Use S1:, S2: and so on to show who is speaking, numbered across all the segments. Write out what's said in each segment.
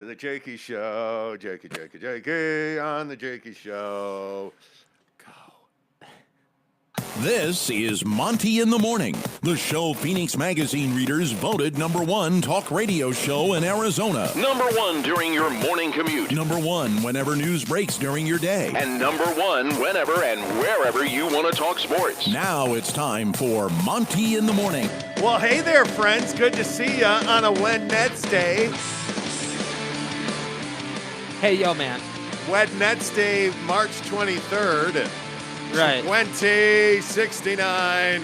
S1: The Jakey Show. Jakey on the Jakey Show. Go.
S2: This is Monty in the Morning, the show Phoenix Magazine readers voted #1 talk radio show in Arizona.
S3: #1 during your morning commute.
S2: #1 whenever news breaks during your day.
S3: And #1 whenever and wherever you want to talk sports.
S2: Now it's time for Monty in the Morning.
S1: Well, hey there, friends. Good to see ya on a Wednesday.
S4: Hey, yo, man.
S1: Wednesday, March 23rd.
S4: Right.
S1: 2069.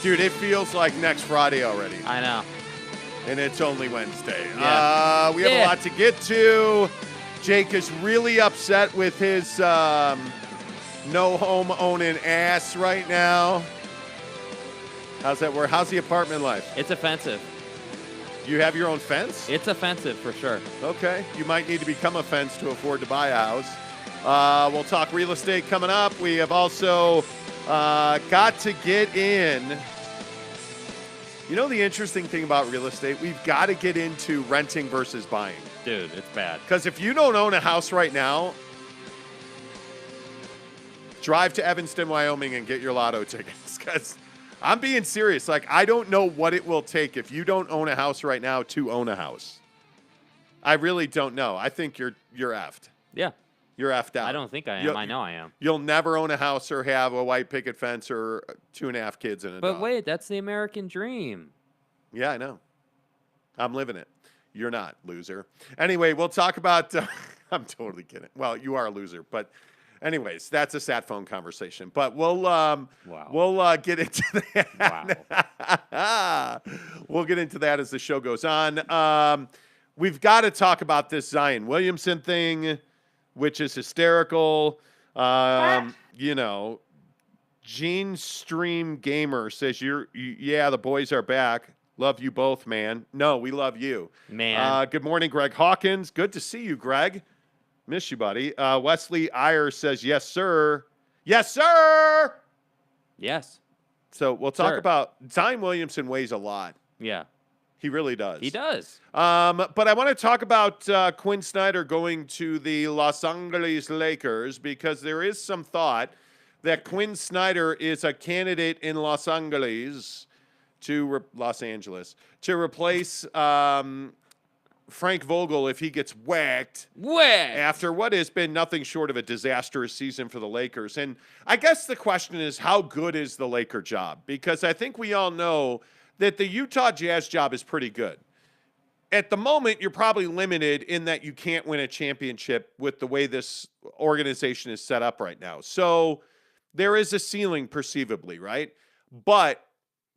S1: Dude, it feels like next Friday already.
S4: I know.
S1: And it's only Wednesday.
S4: Yeah.
S1: We have a lot to get to. Jake is really upset with his no home owning ass right now. How's that work? How's the apartment life?
S4: It's offensive.
S1: You have your own fence?
S4: It's offensive for sure.
S1: Okay. You might need to become a fence to afford to buy a house. We'll talk real estate coming up. We have also got to get in. You know the interesting thing about real estate? We've got to get into renting versus buying.
S4: Dude, it's bad.
S1: Because if you don't own a house right now, drive to Evanston, Wyoming, and get your lotto tickets. Because I'm being serious. Like, I don't know what it will take if you don't own a house right now to own a house. I really don't know. I think you're effed.
S4: Yeah.
S1: You're effed out.
S4: I don't think I am. I know I am.
S1: You'll never own a house or have a white picket fence or 2.5 kids and a dog.
S4: But wait, that's the American dream.
S1: Yeah, I know. I'm living it. You're not, loser. Anyway, we'll talk about I'm totally kidding. Well, you are a loser, but anyways, that's a sat phone conversation. But we'll get into that.
S4: Wow.
S1: We'll get into that as the show goes on. We've got to talk about this Zion Williamson thing, which is hysterical. You know, Gene Stream Gamer says, yeah, the boys are back. Love you both, man. No, we love you.
S4: Man.
S1: Good morning, Greg Hawkins. Good to see you, Greg. Miss you, buddy. Wesley Iyer says, yes, sir. Yes, sir.
S4: Yes.
S1: So we'll talk
S4: Sir.
S1: about Zion Williamson weighs a lot.
S4: Yeah.
S1: He really does.
S4: He does.
S1: But I want to talk about Quin Snyder going to the Los Angeles Lakers because there is some thought that Quin Snyder is a candidate in Los Angeles to replace Frank Vogel if he gets whacked after what has been nothing short of a disastrous season for the Lakers. And I guess the question is, how good is the Laker job? Because I think we all know that the Utah Jazz job is pretty good. At the moment, you're probably limited in that you can't win a championship with the way this organization is set up right now. So there is a ceiling perceivably, right? But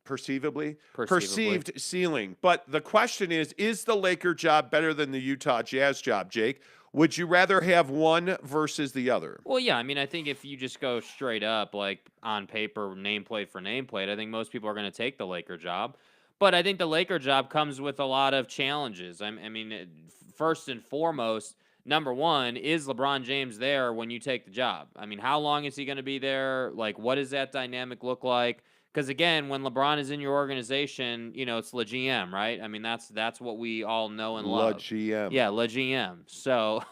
S1: perceived ceiling. But the question is the Laker job better than the Utah Jazz job, Jake? Would you rather have one versus the other?
S4: Well, yeah. I mean, I think if you just go straight up, like on paper, nameplate for nameplate, I think most people are going to take the Laker job. But I think the Laker job comes with a lot of challenges. I mean, first and foremost, number one, is LeBron James there when you take the job? I mean, how long is he going to be there? Like, what does that dynamic look like? Because, again, when LeBron is in your organization, you know, it's Le GM, right? I mean, that's what we all know and love.
S1: Le GM.
S4: Yeah, Le GM. So,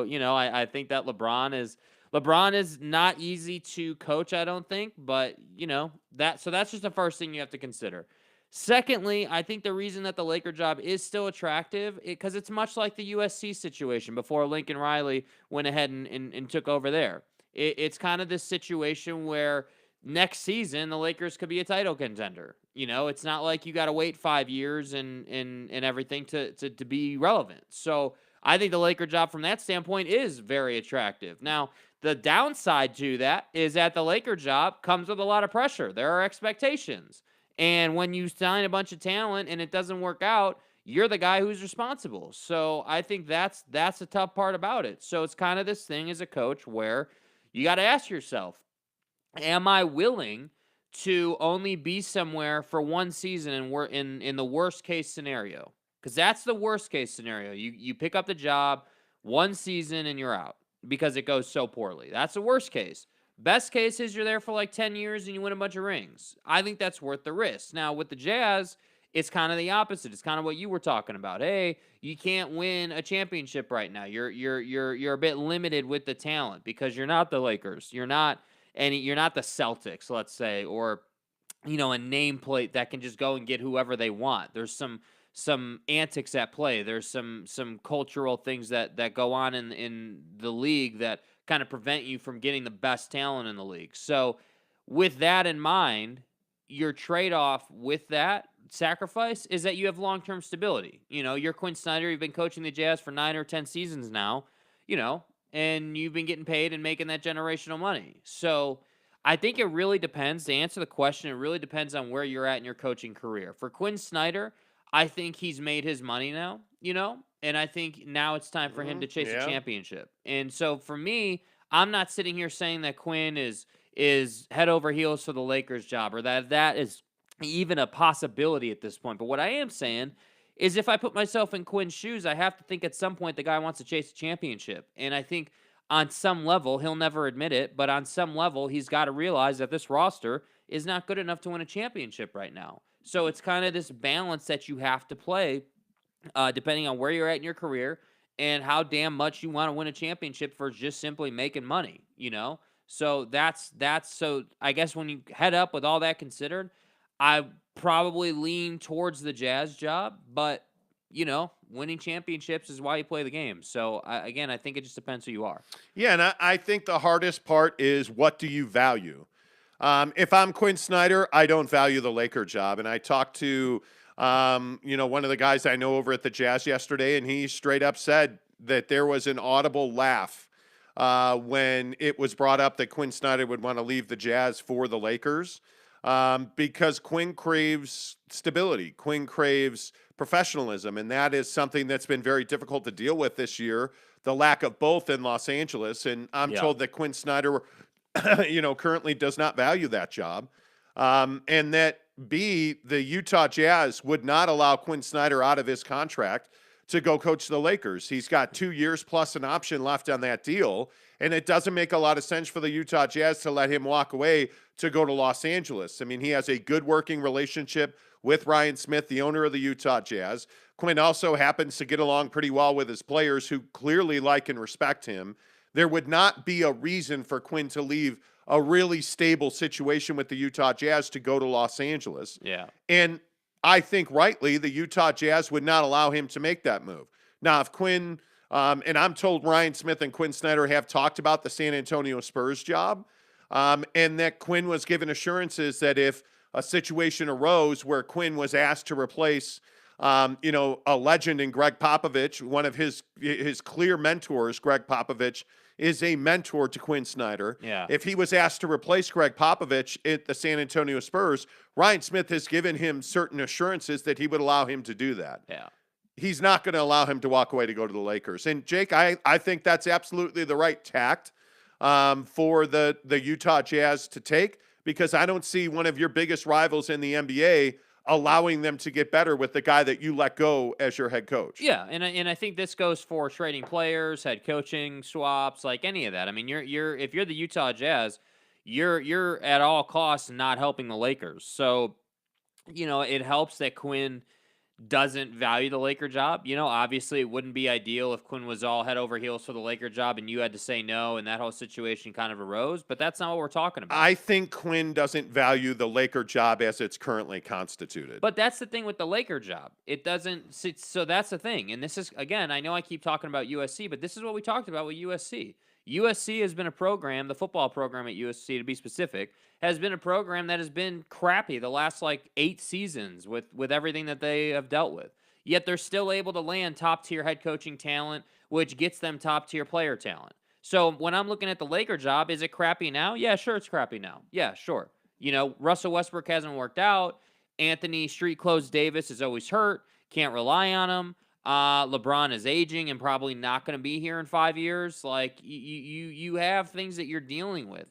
S4: you know, I think that LeBron is not easy to coach, I don't think. But, you know, so that's just the first thing you have to consider. Secondly, I think the reason that the Laker job is still attractive because it's much like the USC situation before Lincoln Riley went ahead and took over there. It's kind of this situation where next season, the Lakers could be a title contender. You know, it's not like you got to wait 5 years and everything to be relevant. So I think the Laker job from that standpoint is very attractive. Now, the downside to that is that the Laker job comes with a lot of pressure. There are expectations. And when you sign a bunch of talent and it doesn't work out, you're the guy who's responsible. So I think that's the tough part about it. So it's kind of this thing as a coach where you got to ask yourself, am I willing to only be somewhere for one season and we're in the worst case scenario? Because that's the worst case scenario. You pick up the job one season and you're out because it goes so poorly. That's the worst case. Best case is you're there for like 10 years and you win a bunch of rings. I think that's worth the risk. Now, with the Jazz, it's kind of the opposite. It's kind of what you were talking about. Hey, you can't win a championship right now. You're a bit limited with the talent because you're not the Lakers. You're not the Celtics, let's say, or a nameplate that can just go and get whoever they want. There's some antics at play. There's some cultural things that go on in the league that kind of prevent you from getting the best talent in the league. So with that in mind, your trade-off with that sacrifice is that you have long-term stability. You're Quin Snyder. You've been coaching the Jazz for 9 or 10 seasons now, and you've been getting paid and making that generational money. So I think it really depends. To answer the question, it really depends on where you're at in your coaching career. For Quin Snyder, I think he's made his money now, and I think now it's time for him to chase a championship. And so for me, I'm not sitting here saying that Quin is head over heels for the Lakers job or that is even a possibility at this point. But what I am saying is if I put myself in Quin's shoes, I have to think at some point the guy wants to chase a championship. And I think on some level, he'll never admit it, but on some level, he's got to realize that this roster is not good enough to win a championship right now. So it's kind of this balance that you have to play depending on where you're at in your career and how damn much you want to win a championship for just simply making money, So that's so I guess when you head up with all that considered, I probably lean towards the Jazz job, but winning championships is why you play the game. So again, I think it just depends who you are.
S1: Yeah, and I think the hardest part is what do you value? If I'm Quin Snyder, I don't value the Laker job. And I talked to, one of the guys I know over at the Jazz yesterday, and he straight up said that there was an audible laugh when it was brought up that Quin Snyder would want to leave the Jazz for the Lakers because Quin craves stability. Quin craves professionalism, and that is something that's been very difficult to deal with this year, the lack of both in Los Angeles. And I'm told that Quin Snyder currently does not value that job. And that the Utah Jazz would not allow Quin Snyder out of his contract to go coach the Lakers. He's got 2 years plus an option left on that deal. And it doesn't make a lot of sense for the Utah Jazz to let him walk away to go to Los Angeles. I mean, he has a good working relationship with Ryan Smith, the owner of the Utah Jazz. Quin also happens to get along pretty well with his players who clearly like and respect him. There would not be a reason for Quin to leave a really stable situation with the Utah Jazz to go to Los Angeles.
S4: Yeah.
S1: And I think rightly the Utah Jazz would not allow him to make that move. Now, if Quin, and I'm told Ryan Smith and Quin Snyder have talked about the San Antonio Spurs job, and that Quin was given assurances that if a situation arose where Quin was asked to replace a legend in Greg Popovich, one of his clear mentors, Greg Popovich, is a mentor to Quin Snyder.
S4: Yeah.
S1: If he was asked to replace Greg Popovich at the San Antonio Spurs, Ryan Smith has given him certain assurances that he would allow him to do that.
S4: Yeah.
S1: He's not going to allow him to walk away to go to the Lakers. And Jake, I think that's absolutely the right tact for the Utah Jazz to take, because I don't see one of your biggest rivals in the NBA allowing them to get better with the guy that you let go as your head coach.
S4: Yeah, and I think this goes for trading players, head coaching swaps, like any of that. I mean, you're if you're the Utah Jazz, you're at all costs not helping the Lakers. So, it helps that Quin doesn't value the Laker job. Obviously it wouldn't be ideal if Quin was all head over heels for the Laker job and you had to say no and that whole situation kind of arose, but that's not what we're talking about.
S1: I think Quin doesn't value the Laker job as it's currently constituted.
S4: But that's the thing with the Laker job. It doesn't, so that's the thing. And this is, again, I know I keep talking about USC, but this is what we talked about with USC. USC has been a program, the football program at USC to be specific, has been a program that has been crappy the last 8 seasons with everything that they have dealt with. Yet they're still able to land top-tier head coaching talent, which gets them top-tier player talent. So when I'm looking at the Laker job, is it crappy now? Yeah, sure, it's crappy now. Yeah, sure. Russell Westbrook hasn't worked out. Anthony Street Clothes Davis is always hurt. Can't rely on him. LeBron is aging and probably not going to be here in 5 years. You have things that you're dealing with.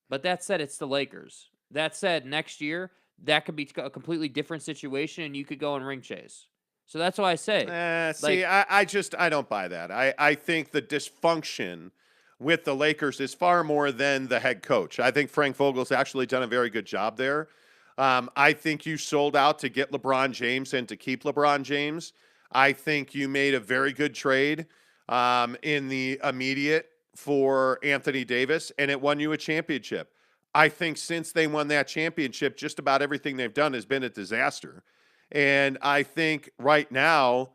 S4: But that said, it's the Lakers. That said, next year, that could be a completely different situation and you could go and ring chase. So that's why I say.
S1: I don't buy that. I think the dysfunction with the Lakers is far more than the head coach. I think Frank Vogel's actually done a very good job there. I think you sold out to get LeBron James and to keep LeBron James. I think you made a very good trade in the immediate for Anthony Davis, and it won you a championship. I think since they won that championship, just about everything they've done has been a disaster. And I think right now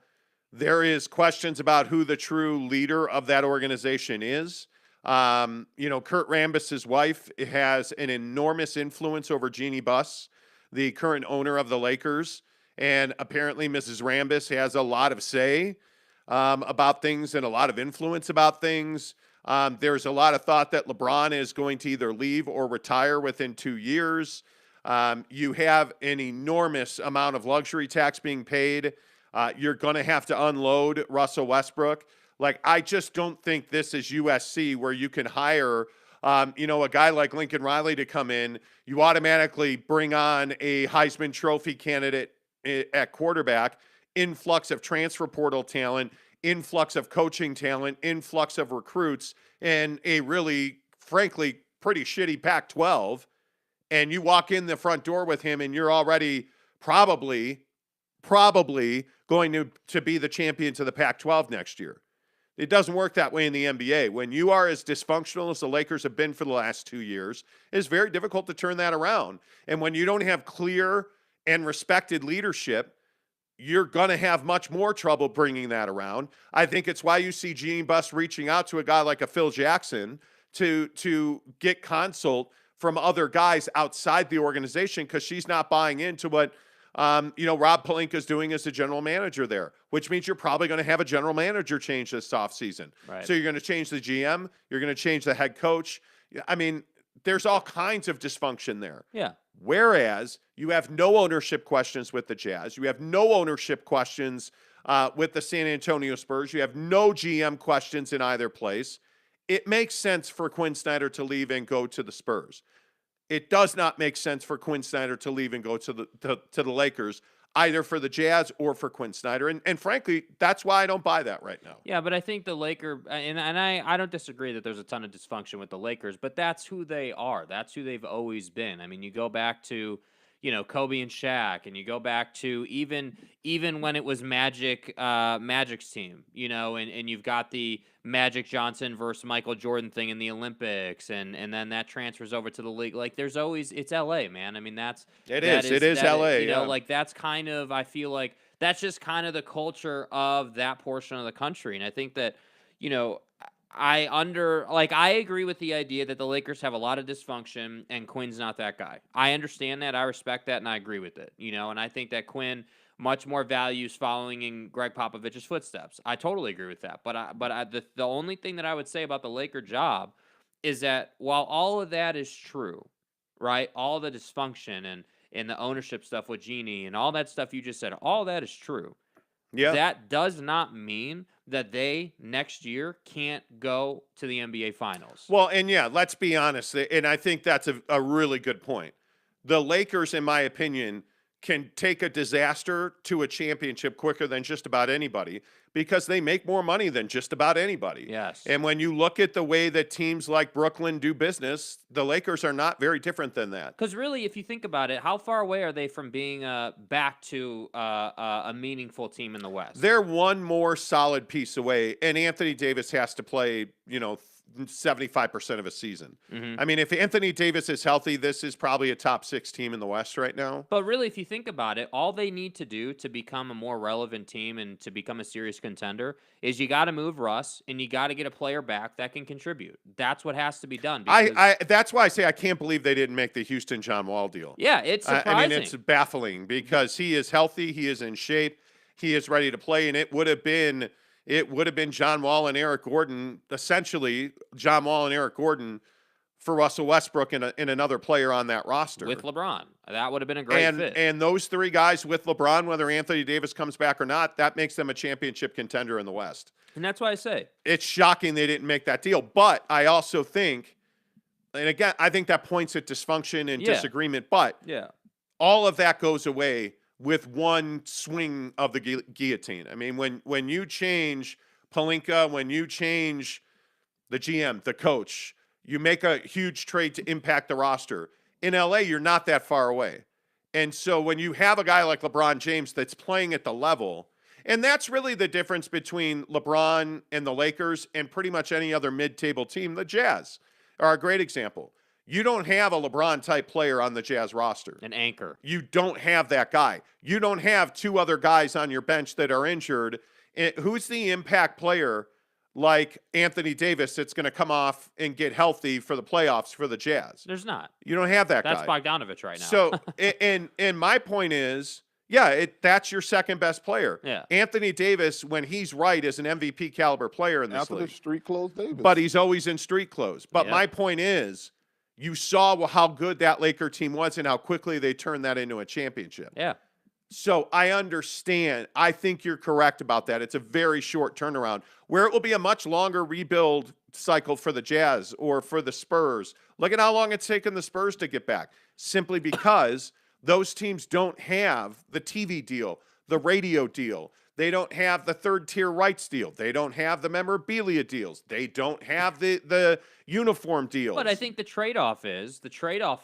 S1: there is questions about who the true leader of that organization is. Kurt Rambis's wife has an enormous influence over Jeannie Buss, the current owner of the Lakers. And apparently Mrs. Rambis has a lot of say about things and a lot of influence about things. There's a lot of thought that LeBron is going to either leave or retire within 2 years. You have an enormous amount of luxury tax being paid. You're going to have to unload Russell Westbrook. I just don't think this is USC where you can hire, a guy like Lincoln Riley to come in. You automatically bring on a Heisman Trophy candidate at quarterback, influx of transfer portal talent, influx of coaching talent, influx of recruits, and a really, frankly, pretty shitty Pac-12. And you walk in the front door with him and you're already probably going to be the champions of the Pac-12 next year. It doesn't work that way in the NBA. When you are as dysfunctional as the Lakers have been for the last 2 years, it's very difficult to turn that around. And when you don't have clear and respected leadership, you're going to have much more trouble bringing that around. I think it's why you see Jeannie Buss reaching out to a guy like a Phil Jackson to get consult from other guys outside the organization, because she's not buying into what Rob Pelinka is doing as the general manager there, which means you're probably going to have a general manager change this offseason.
S4: Right.
S1: So you're going to change the GM, you're going to change the head coach. I mean, there's all kinds of dysfunction there.
S4: Yeah.
S1: Whereas you have no ownership questions with the Jazz. You have no ownership questions with the San Antonio Spurs. You have no GM questions in either place. It makes sense for Quin Snyder to leave and go to the Spurs. It does not make sense for Quin Snyder to leave and go to the Lakers, either for the Jazz or for Quin Snyder. And frankly, that's why I don't buy that right now.
S4: Yeah, but I think the Lakers, and I don't disagree that there's a ton of dysfunction with the Lakers, but that's who they are. That's who they've always been. I mean, you go back to, Kobe and Shaq, and you go back to even when it was Magic's team, and you've got the Magic Johnson versus Michael Jordan thing in the Olympics, and then that transfers over to the league. There's always, it's LA, man. I mean, it is LA. That's kind of, I feel like that's just kind of the culture of that portion of the country. And I think that, I agree with the idea that the Lakers have a lot of dysfunction and Quin's not that guy. I understand that. I respect that. And I agree with it, and I think that Quin much more values following in Greg Popovich's footsteps. I totally agree with that. But the only thing that I would say about the Laker job is that while all of that is true, right? All the dysfunction and the ownership stuff with Jeannie and all that stuff you just said, all that is true. Yeah. That does not mean that they next year can't go to the NBA Finals.
S1: Well, and yeah, let's be honest. And I think that's a really good point. The Lakers, in my opinion, can take a disaster to a championship quicker than just about anybody because they make more money than just about anybody.
S4: Yes.
S1: And when you look at the way that teams like Brooklyn do business, the Lakers are not very different than that.
S4: Because really, if you think about it, how far away are they from being back to a meaningful team in the West?
S1: They're one more solid piece away, and Anthony Davis has to play, 75% of a season. Mm-hmm. I mean, if Anthony Davis is healthy, this is probably a top 6 team in the West right now.
S4: But really, if you think about it, all they need to do to become a more relevant team and to become a serious contender is you got to move Russ and you got to get a player back that can contribute. That's what has to be done.
S1: That's why I say I can't believe they didn't make the Houston John Wall deal.
S4: Yeah, it's surprising.
S1: I mean, it's baffling because he is healthy, he is in shape, he is ready to play, and it would have been John Wall and Eric Gordon, essentially John Wall and Eric Gordon for Russell Westbrook and another player on that roster.
S4: With LeBron. That would have been a great fit.
S1: And those 3 guys with LeBron, whether Anthony Davis comes back or not, that makes them a championship contender in the West.
S4: And that's why I say.
S1: It's shocking they didn't make that deal. But I also think, and again, I think that points at dysfunction and disagreement. But all of that goes away with one swing of the guillotine. I mean, when you change Pelinka, when you change the GM, the coach, you make a huge trade to impact the roster. In LA, you're not that far away. And so when you have a guy like LeBron James that's playing at the level, and that's really the difference between LeBron and the Lakers and pretty much any other mid-table team. The Jazz are a great example. You don't have a LeBron-type player on the Jazz roster.
S4: An anchor.
S1: You don't have that guy. You don't have two other guys on your bench that are injured. Who's the impact player like Anthony Davis that's going to come off and get healthy for the playoffs for the Jazz?
S4: There's not.
S1: You don't have that
S4: That's
S1: guy.
S4: Bogdanovic right now.
S1: So, and my point is, yeah, that's your second best player.
S4: Yeah.
S1: Anthony Davis, when he's right, is an MVP caliber player in this
S5: After
S1: league.
S5: the street clothes, Davis.
S1: But he's always in street clothes. But
S4: Yep.
S1: my point is, you saw how good that Laker team was and how quickly they turned that into a championship.
S4: Yeah.
S1: So I understand. I think you're correct about that. It's a very short turnaround where it will be a much longer rebuild cycle for the Jazz or for the Spurs. Look at how long it's taken the Spurs to get back, simply because those teams don't have the TV deal, the radio deal. They don't have the third-tier rights deal. They don't have the memorabilia deals. They don't have the uniform deals.
S4: But I think the trade-off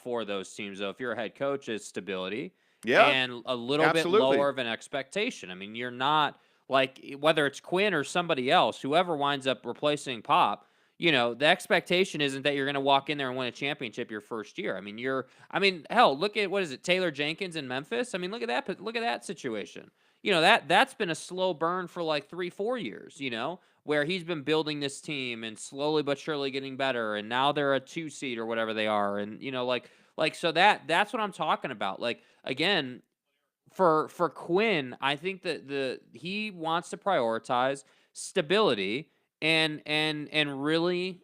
S4: for those teams, though, if you're a head coach, is stability.
S1: Yeah,
S4: And a little
S1: absolutely.
S4: bit lower of an expectation. I mean, you're not like, whether it's Quinn or somebody else, whoever winds up replacing Pop, the expectation isn't that you're going to walk in there and win a championship your first year. I mean, hell, look at, what is it, Taylor Jenkins in Memphis? I mean, look at that situation. That's been a slow burn for like 3-4 years, where he's been building this team and slowly but surely getting better. And now they're a 2 seed or whatever they are. And, so that's what I'm talking about. Like, again, for Quinn, I think that he wants to prioritize stability and really,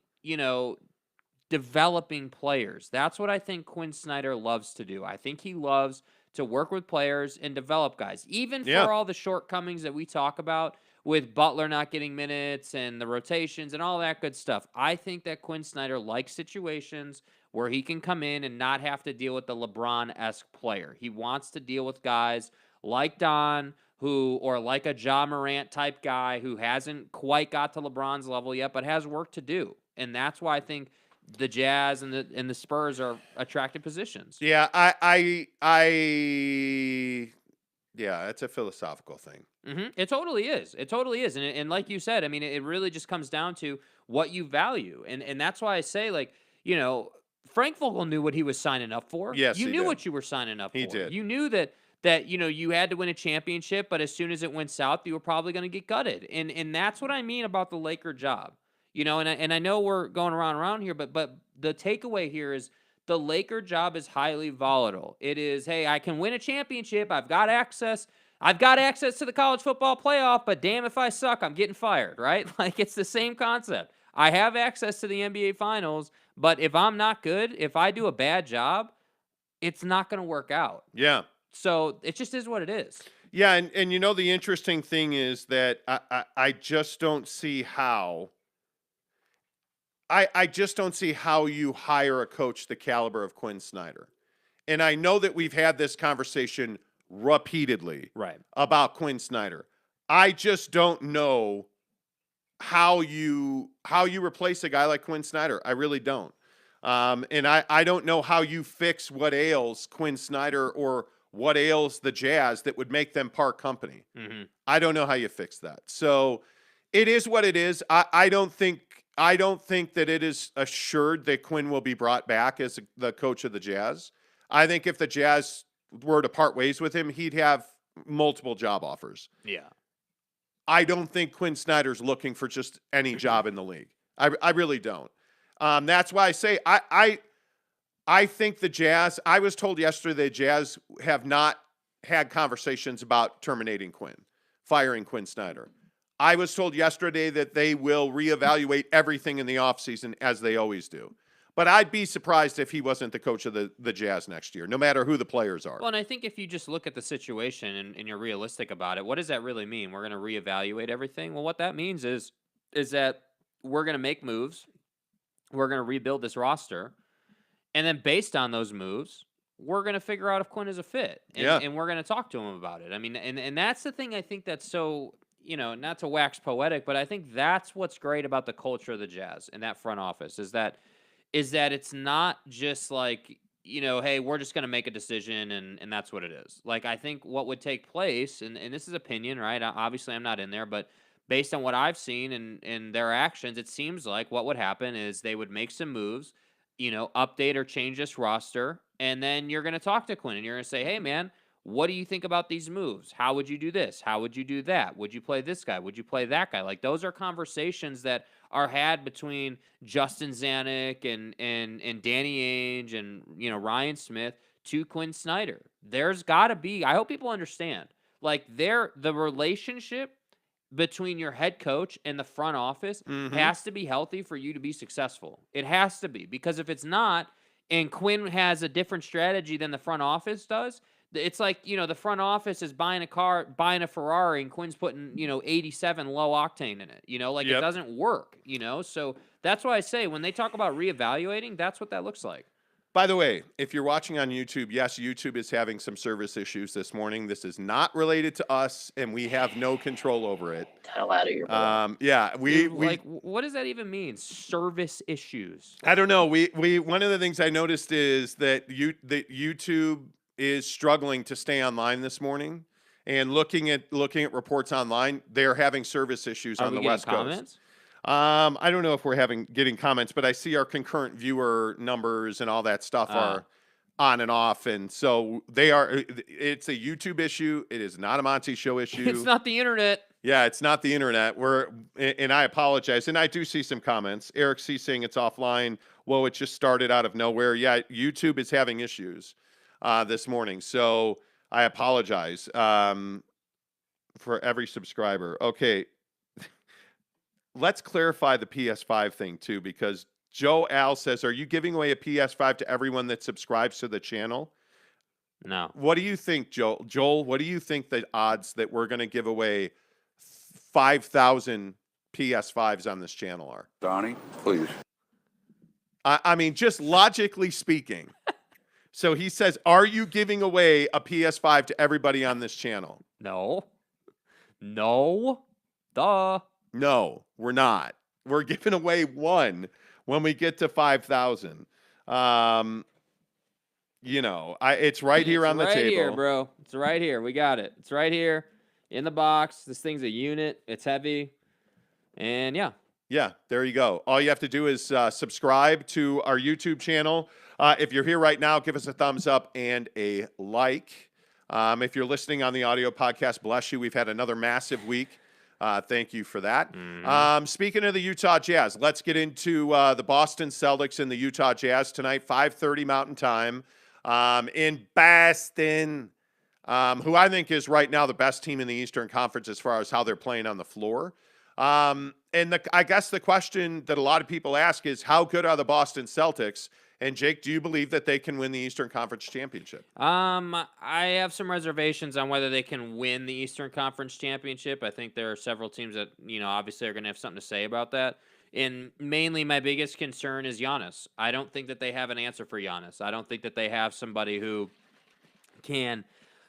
S4: developing players. That's what I think Quin Snyder loves to do. I think he loves to work with players and develop guys, even for all the shortcomings that we talk about with Butler not getting minutes and the rotations and all that good stuff. I think that Quin Snyder likes situations where he can come in and not have to deal with the LeBron-esque player. He wants to deal with guys like Don, or like a Ja Morant type guy who hasn't quite got to LeBron's level yet, but has work to do. And that's why I think the Jazz and the Spurs are attractive positions.
S1: Yeah, yeah, it's a philosophical thing.
S4: Mm-hmm. It totally is. It totally is. And like you said, I mean, it really just comes down to what you value. And that's why I say, like, Frank Vogel knew what he was signing up for.
S1: Yes,
S4: you
S1: he
S4: knew
S1: did.
S4: what you were signing up for.
S1: He did.
S4: You knew that you had to win a championship, but as soon as it went south, you were probably going to get gutted. And that's what I mean about the Laker job. And I know we're going around here, but the takeaway here is the Laker job is highly volatile. It is, hey, I can win a championship. I've got access to the college football playoff, but damn if I suck, I'm getting fired, right? Like, it's the same concept. I have access to the NBA finals, but if I'm not good, if I do a bad job, it's not going to work out.
S1: Yeah.
S4: So it just is what it is.
S1: Yeah, and the interesting thing is that I just don't see how. I just don't see how you hire a coach the caliber of Quin Snyder. And I know that we've had this conversation repeatedly about Quin Snyder. I just don't know how you replace a guy like Quin Snyder. I really don't. And I don't know how you fix what ails Quin Snyder or what ails the Jazz that would make them part company.
S4: Mm-hmm.
S1: I don't know how you fix that. So it is what it is. I don't think that it is assured that Quinn will be brought back as the coach of the Jazz. I think if the Jazz were to part ways with him, he'd have multiple job offers.
S4: Yeah.
S1: I don't think Quin Snyder's looking for just any job in the league. I really don't. That's why I say I think the Jazz, I was told yesterday the Jazz have not had conversations about terminating Quinn, firing Quin Snyder. I was told yesterday that they will reevaluate everything in the offseason as they always do. But I'd be surprised if he wasn't the coach of the Jazz next year, no matter who the players are.
S4: Well, and I think if you just look at the situation and you're realistic about it, what does that really mean? We're going to reevaluate everything? Well, what that means is that we're going to make moves. We're going to rebuild this roster. And then based on those moves, we're going to figure out if Quinn is a fit. And we're going to talk to him about it. I mean, and that's the thing I think that's so, not to wax poetic, but I think that's what's great about the culture of the Jazz and that front office is that it's not just like, hey, we're just going to make a decision and that's what it is. Like, I think what would take place, and this is opinion, right? Obviously, I'm not in there, but based on what I've seen and their actions, it seems like what would happen is they would make some moves, update or change this roster, and then you're going to talk to Quin and you're going to say, hey, man, what do you think about these moves? How would you do this? How would you do that? Would you play this guy? Would you play that guy? Like, those are conversations that are had between Justin Zanuck and Danny Ainge and, Ryan Smith to Quin Snyder. There's got to be, I hope people understand, like, the relationship between your head coach and the front office has to be healthy for you to be successful. It has to be, because if it's not, and Quin has a different strategy than the front office does, it's like, the front office is buying a Ferrari, and Quin's putting, 87 low octane in it, like It doesn't work, So that's why I say when they talk about reevaluating, that's what that looks like.
S1: By the way, if you're watching on YouTube, yes, YouTube is having some service issues this morning. This is not related to us, and we have no control over it.
S5: Hell out of here.
S1: Yeah, we
S4: like, what does that even mean? Service issues?
S1: I don't know. We one of the things I noticed is that YouTube is struggling to stay online this morning, and looking at reports online, they're having service issues on the West Coast. I don't know if we're getting comments, but I see our concurrent viewer numbers and all that stuff are on and off, and so they are. It's a YouTube issue. It is not a Monty Show issue.
S4: It's not the internet.
S1: Yeah, it's not the internet. And I apologize. And I do see some comments. Eric C saying it's offline. Whoa, it just started out of nowhere. Yeah, YouTube is having issues this morning, so I apologize for every subscriber. Okay. Let's clarify the PS5 thing, too, because Joe Al says, are you giving away a PS5 to everyone that subscribes to the channel?
S4: No.
S1: What do you think, Joel? Joel, what do you think the odds that we're going to give away 5,000 PS5s on this channel are?
S6: Donnie, please.
S1: I mean, just logically speaking. So he says, are you giving away a PS5 to everybody on this channel?
S4: No. Duh.
S1: No, we're not. We're giving away one when we get to 5,000. It's right here on the table.
S4: Right here, bro. It's right here. We got it. It's right here in the box. This thing's a unit. It's heavy. And yeah.
S1: Yeah, there you go. All you have to do is subscribe to our YouTube channel. If you're here right now, give us a thumbs up and a like. If you're listening on the audio podcast, bless you. We've had another massive week. Thank you for that. Speaking of the Utah Jazz, let's get into the Boston Celtics and the Utah Jazz tonight, 5:30 Mountain Time in Boston, who I think is right now the best team in the Eastern Conference as far as how they're playing on the floor. I guess the question that a lot of people ask is, how good are the Boston Celtics? And Jake, do you believe that they can win the Eastern Conference Championship?
S4: I have some reservations on whether they can win the Eastern Conference Championship. I think there are several teams that, obviously are going to have something to say about that. And mainly my biggest concern is Giannis. I don't think that they have an answer for Giannis. I don't think that they have somebody who can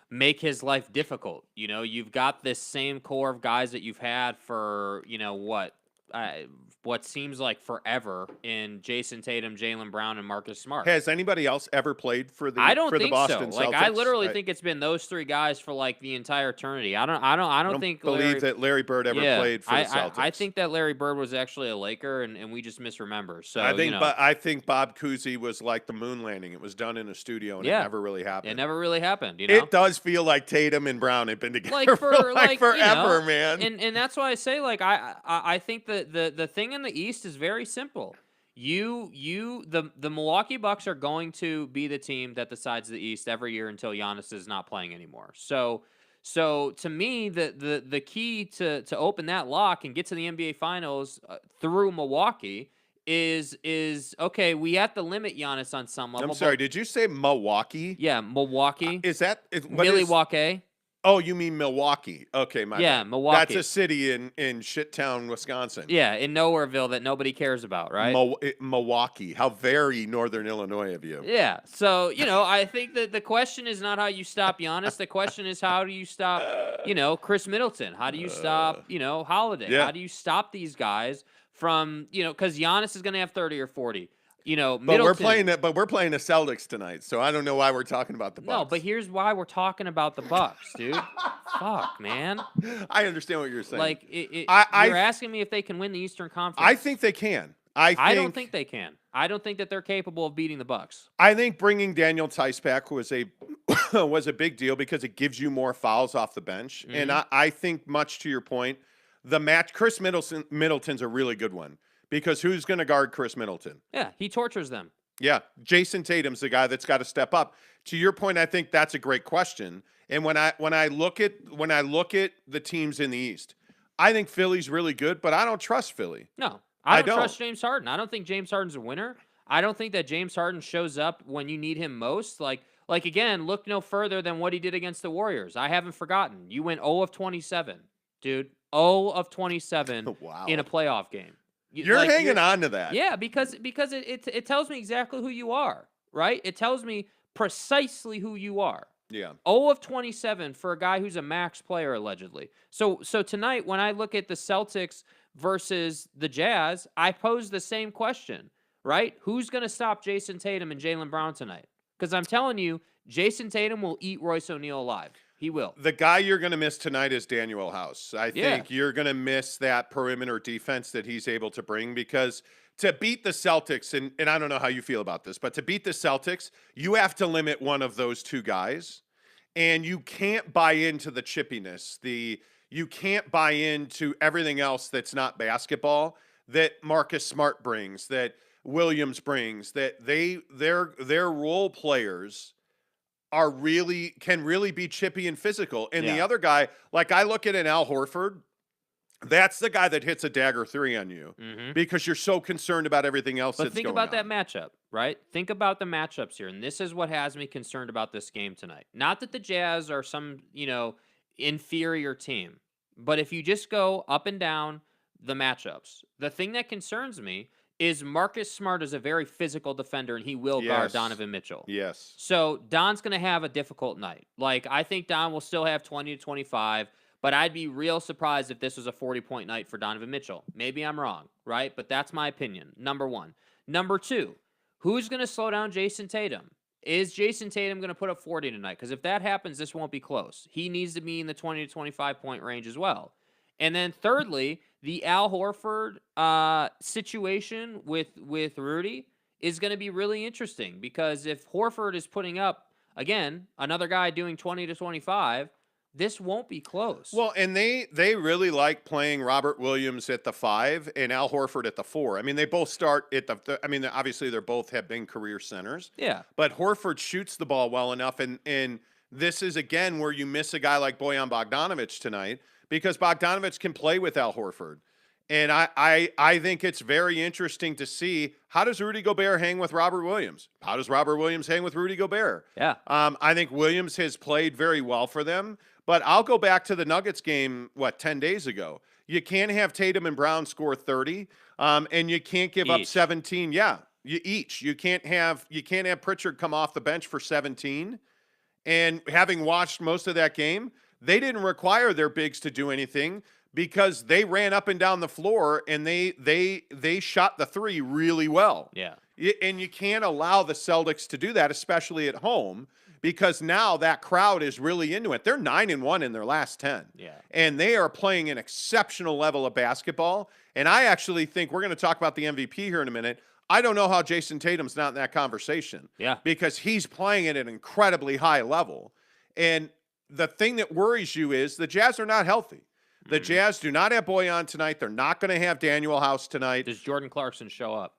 S4: make his life difficult. You've got this same core of guys that you've had for, what seems like forever in Jason Tatum, Jaylen Brown, and Marcus Smart.
S1: Has anybody else ever played for the?
S4: I don't think
S1: Boston
S4: so.
S1: Celtics?
S4: I literally think it's been those three guys for like the entire eternity. I don't think
S1: believe that Larry Bird ever played for the Celtics.
S4: I think that Larry Bird was actually a Laker, and we just misremember. So
S1: I think Bob Cousy was like the moon landing. It was done in a studio, and it never really happened.
S4: It never really happened.
S1: It does feel like Tatum and Brown had been together for forever, man.
S4: And that's why I say, I think that the thing in the East is very simple. The Milwaukee Bucks are going to be the team that decides the East every year until Giannis is not playing anymore. So to me, the key to open that lock and get to the NBA Finals through Milwaukee is okay. We have to limit Giannis on some level.
S1: I'm sorry. Did you say Milwaukee?
S4: Yeah, Milwaukee.
S1: Milwaukee? Oh, you mean Milwaukee? Okay,
S4: Milwaukee.
S1: That's a city in Shittown, Wisconsin.
S4: Yeah, in Nowhereville that nobody cares about, right?
S1: Milwaukee. How very northern Illinois of you.
S4: Yeah. So, I think that the question is not how you stop Giannis. The question is, how do you stop, Chris Middleton? How do you stop, Holiday?
S1: Yeah.
S4: How do you stop these guys from, because Giannis is going to have 30 or 40. You know,
S1: But
S4: Middleton,
S1: we're playing the Celtics tonight, so I don't know why we're talking about the Bucks.
S4: No, but here's why we're talking about the Bucks, dude. Fuck, man.
S1: I understand what you're saying.
S4: Like, you're asking me if they can win the Eastern Conference.
S1: I think they can.
S4: I don't think they can. I don't think that they're capable of beating the Bucks.
S1: I think bringing Daniel Tice back was a big deal because it gives you more fouls off the bench. Mm-hmm. And I think, much to your point, Chris Middleton's a really good one because who's going to guard Chris Middleton?
S4: Yeah, he tortures them.
S1: Yeah, Jason Tatum's the guy that's got to step up. To your point, I think that's a great question. And when I look at the teams in the East, I think Philly's really good, but I don't trust Philly.
S4: No. I don't trust James Harden. I don't think James Harden's a winner. I don't think that James Harden shows up when you need him most. Like again, look no further than what he did against the Warriors. I haven't forgotten. You went 0 of 27, dude. 0 of 27
S1: wow.
S4: in a playoff game.
S1: You're hanging on to that.
S4: Yeah, because it tells me exactly who you are, right? It tells me precisely who you are.
S1: Yeah.
S4: 0 of 27 for a guy who's a max player, allegedly. So tonight, when I look at the Celtics versus the Jazz, I pose the same question, right? Who's going to stop Jason Tatum and Jaylen Brown tonight? Because I'm telling you, Jason Tatum will eat Royce O'Neal alive. He will.
S1: The guy you're going to miss tonight is Danuel House. I think you're going to miss that perimeter defense that he's able to bring because to beat the Celtics, and I don't know how you feel about this, but to beat the Celtics, you have to limit one of those two guys, and you can't buy into the chippiness, you can't buy into everything else that's not basketball that Marcus Smart brings, that Williams brings, that their role players can really be chippy and physical. And the other guy, like I look at an Al Horford, that's the guy that hits a dagger 3 on you because you're so concerned about everything else that's going on.
S4: But think about that matchup, right? Think about the matchups here. And this is what has me concerned about this game tonight. Not that the Jazz are some, inferior team. But if you just go up and down the matchups, the thing that concerns me is Marcus Smart is a very physical defender, and he will guard Donovan Mitchell.
S1: Yes.
S4: So Don's going to have a difficult night. Like, I think Don will still have 20 to 25, but I'd be real surprised if this was a 40-point night for Donovan Mitchell. Maybe I'm wrong, right? But that's my opinion, number one. Number two, who's going to slow down Jason Tatum? Is Jason Tatum going to put up 40 tonight? Because if that happens, this won't be close. He needs to be in the 20 to 25-point range as well. And then thirdly, the Al Horford situation with Rudy is going to be really interesting because if Horford is putting up, again, another guy doing 20 to 25, this won't be close.
S1: Well, and they really like playing Robert Williams at the 5 and Al Horford at the 4. I mean, they both start at obviously they both have been career centers.
S4: Yeah.
S1: But Horford shoots the ball well enough, and this is, again, where you miss a guy like Bojan Bogdanovic tonight because Bogdanovic can play with Al Horford. And I think it's very interesting to see how does Rudy Gobert hang with Robert Williams? How does Robert Williams hang with Rudy Gobert?
S4: Yeah.
S1: I think Williams has played very well for them. But I'll go back to the Nuggets game, 10 days ago. You can't have Tatum and Brown score 30, and you can't give up 17. Yeah, you can't have Pritchard come off the bench for 17. And having watched most of that game, they didn't require their bigs to do anything because they ran up and down the floor and they shot the 3 really well.
S4: Yeah.
S1: And you can't allow the Celtics to do that, especially at home. Because now that crowd is really into it. They're 9-1 in their last 10.
S4: Yeah.
S1: And they are playing an exceptional level of basketball. And I actually think we're going to talk about the MVP here in a minute. I don't know how Jason Tatum's not in that conversation.
S4: Yeah.
S1: Because he's playing at an incredibly high level. And the thing that worries you is the Jazz are not healthy. The Jazz do not have Bojan tonight. They're not going to have Danuel House tonight.
S4: Does Jordan Clarkson show up?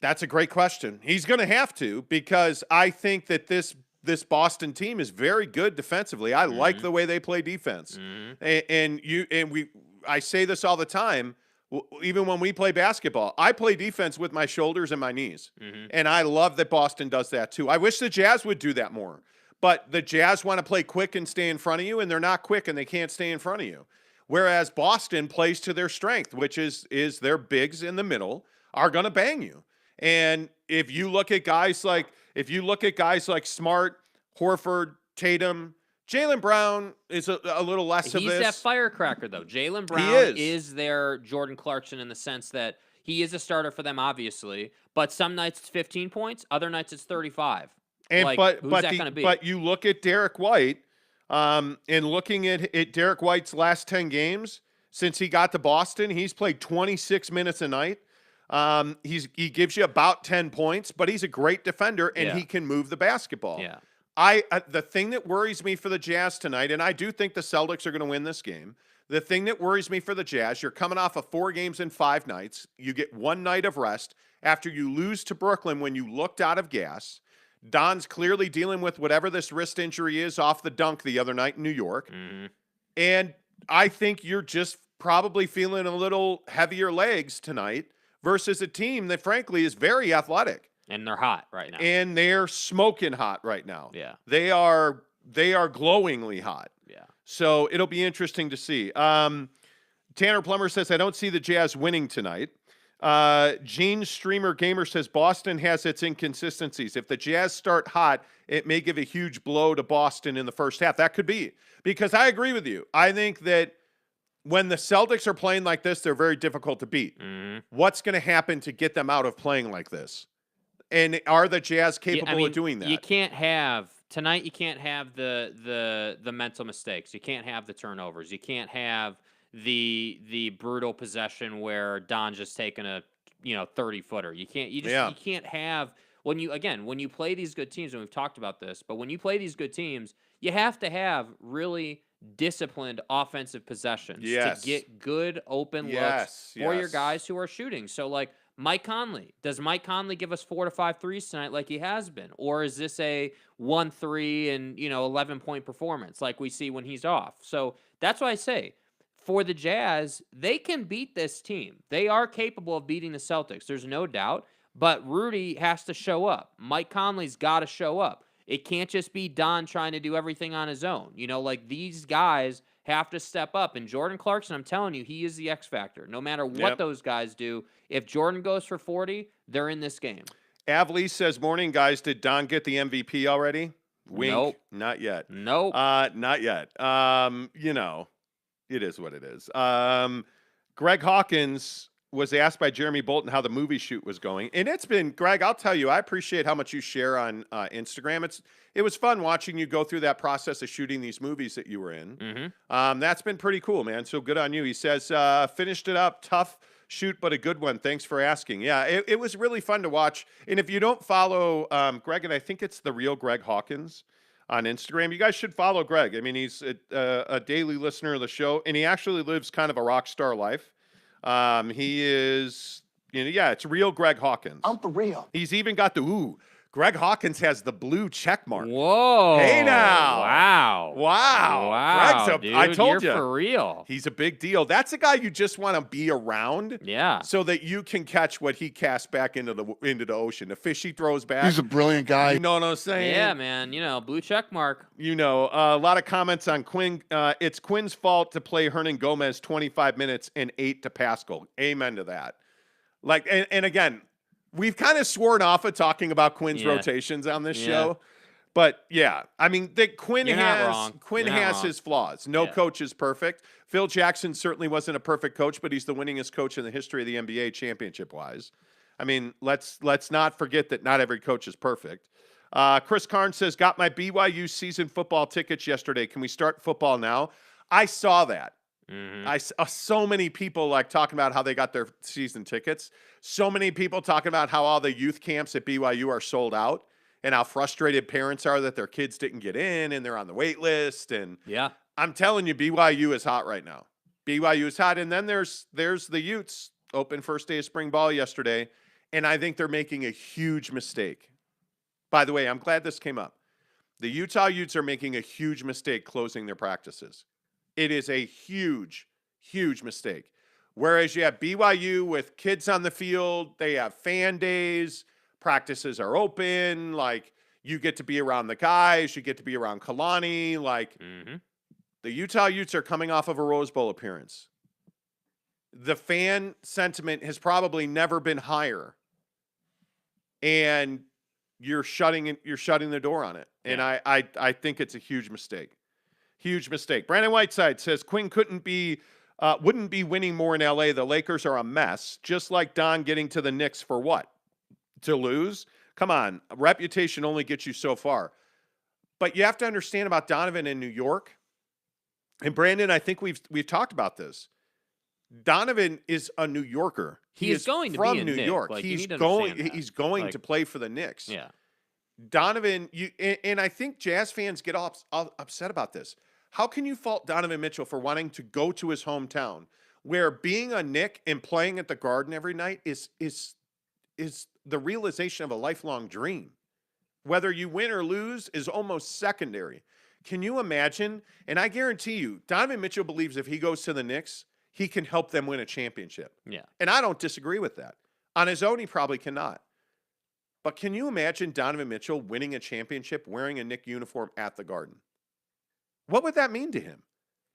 S1: That's a great question. He's going to have to because I think that this Boston team is very good defensively. I like the way they play defense. I say this all the time, even when we play basketball. I play defense with my shoulders and my knees. And I love that Boston does that too. I wish the Jazz would do that more. But the Jazz want to play quick and stay in front of you, and they're not quick and they can't stay in front of you. Whereas Boston plays to their strength, which is their bigs in the middle are going to bang you. And if you look at guys like Smart, Horford, Tatum, Jaylen Brown is a little less of this.
S4: He's that firecracker, though. Jaylen Brown is their Jordan Clarkson in the sense that he is a starter for them, obviously. But some nights it's 15 points, other nights it's 35.
S1: And
S4: who's that going to be?
S1: But you look at Derek White, and looking at Derek White's last 10 games since he got to Boston, he's played 26 minutes a night. He gives you about 10 points, but he's a great defender and he can move the basketball.
S4: Yeah.
S1: The thing that worries me for the Jazz tonight, and I do think the Celtics are going to win this game. The thing that worries me for the Jazz, you're coming off of 4 games in 5 nights. You get 1 night of rest after you lose to Brooklyn when you looked out of gas. Don's clearly dealing with whatever this wrist injury is off the dunk the other night in New York.
S4: Mm-hmm.
S1: And I think you're just probably feeling a little heavier legs tonight versus a team that, frankly, is very athletic.
S4: And they're hot right now.
S1: And they're smoking hot right now.
S4: Yeah.
S1: They are glowingly hot.
S4: Yeah.
S1: So it'll be interesting to see. Tanner Plummer says, I don't see the Jazz winning tonight. Gene Streamer Gamer says, Boston has its inconsistencies. If the Jazz start hot, it may give a huge blow to Boston in the first half. That could be. Because I agree with you. I think that when the Celtics are playing like this, they're very difficult to beat.
S4: Mm-hmm.
S1: What's going to happen to get them out of playing like this? And are the Jazz capable of doing that?
S4: You can't have tonight. You can't have the mental mistakes. You can't have the turnovers. You can't have the brutal possession where Don's just taking a 30-footer. You can't have when you play these good teams, and we've talked about this, but when you play these good teams, you have to have really disciplined offensive possessions to get good open looks for your guys who are shooting. So like Mike Conley. Does Mike Conley give us 4 to 5 threes tonight like he has been? Or is this a 1-3 and 11-point performance like we see when he's off? So that's why I say for the Jazz, they can beat this team. They are capable of beating the Celtics. There's no doubt. But Rudy has to show up. Mike Conley's got to show up. It can't just be Don trying to do everything on his own. Like these guys have to step up. And Jordan Clarkson, I'm telling you, he is the X factor. No matter what those guys do, if Jordan goes for 40, they're in this game.
S1: Avlee says, morning, guys. Did Don get the MVP already? Wink.
S4: Nope.
S1: Not yet.
S4: Nope.
S1: Not yet. It is what it is. Greg Hawkins was asked by Jeremy Bolton how the movie shoot was going. And it's been, Greg, I'll tell you, I appreciate how much you share on Instagram. It was fun watching you go through that process of shooting these movies that you were in.
S4: Mm-hmm.
S1: That's been pretty cool, man. So good on you. He says, finished it up. Tough shoot, but a good one. Thanks for asking. Yeah, it was really fun to watch. And if you don't follow Greg, and I think it's the real Greg Hawkins on Instagram, you guys should follow Greg. I mean, he's a daily listener of the show, and he actually lives kind of a rock star life. He is, it's real Greg Hawkins.
S5: I'm for real.
S1: He's even got Greg Hawkins has the blue check mark.
S4: Whoa.
S1: Hey now.
S4: Wow.
S1: Greg's
S4: dude,
S1: I told you.
S4: You're for real.
S1: He's a big deal. That's a guy you just want to be around.
S4: Yeah.
S1: So that you can catch what he casts back into the ocean. The fish he throws back.
S5: He's a brilliant guy.
S1: You know what I'm saying?
S4: Yeah, man. Blue check mark.
S1: A lot of comments on Quin. It's Quin's fault to play Hernan Gomez 25 minutes and 8 to Pascal. Amen to that. And again, we've kind of sworn off of talking about Quin's rotations on this show. But yeah, I mean, Quin has his flaws. No coach is perfect. Phil Jackson certainly wasn't a perfect coach, but he's the winningest coach in the history of the NBA championship-wise. I mean, let's not forget that not every coach is perfect. Chris Carnes says, got my BYU season football tickets yesterday. Can we start football now? I saw that.
S4: Mm-hmm.
S1: I saw so many people talking about how they got their season tickets. So many people talking about how all the youth camps at BYU are sold out and how frustrated parents are that their kids didn't get in and they're on the wait list. And I'm telling you, BYU is hot right now. BYU is hot. And then there's the Utes, open first day of spring ball yesterday. And I think they're making a huge mistake. By the way, I'm glad this came up. The Utah Utes are making a huge mistake closing their practices. It is a huge, huge mistake. Whereas you have BYU with kids on the field, they have fan days, practices are open, you get to be around the guys, you get to be around Kalani, The Utah Utes are coming off of a Rose Bowl appearance. The fan sentiment has probably never been higher. And you're shutting the door on it. And I think it's a huge mistake. Huge mistake. Brandon Whiteside says Quin couldn't be wouldn't be winning more in LA. The Lakers are a mess, just like Don getting to the Knicks for what? To lose? Come on. Reputation only gets you so far. But you have to understand about Donovan in New York. And Brandon, I think we've talked about this. Donovan is a New Yorker. He is going to be New York.
S4: Like,
S1: he's going to play for the Knicks.
S4: Yeah.
S1: Donovan, and I think Jazz fans get all upset about this. How can you fault Donovan Mitchell for wanting to go to his hometown, where being a Knick and playing at the Garden every night is the realization of a lifelong dream? Whether you win or lose is almost secondary. Can you imagine? And I guarantee you, Donovan Mitchell believes if he goes to the Knicks, he can help them win a championship.
S4: Yeah.
S1: And I don't disagree with that. On his own, he probably cannot. But can you imagine Donovan Mitchell winning a championship wearing a Knick uniform at the Garden? What would that mean to him?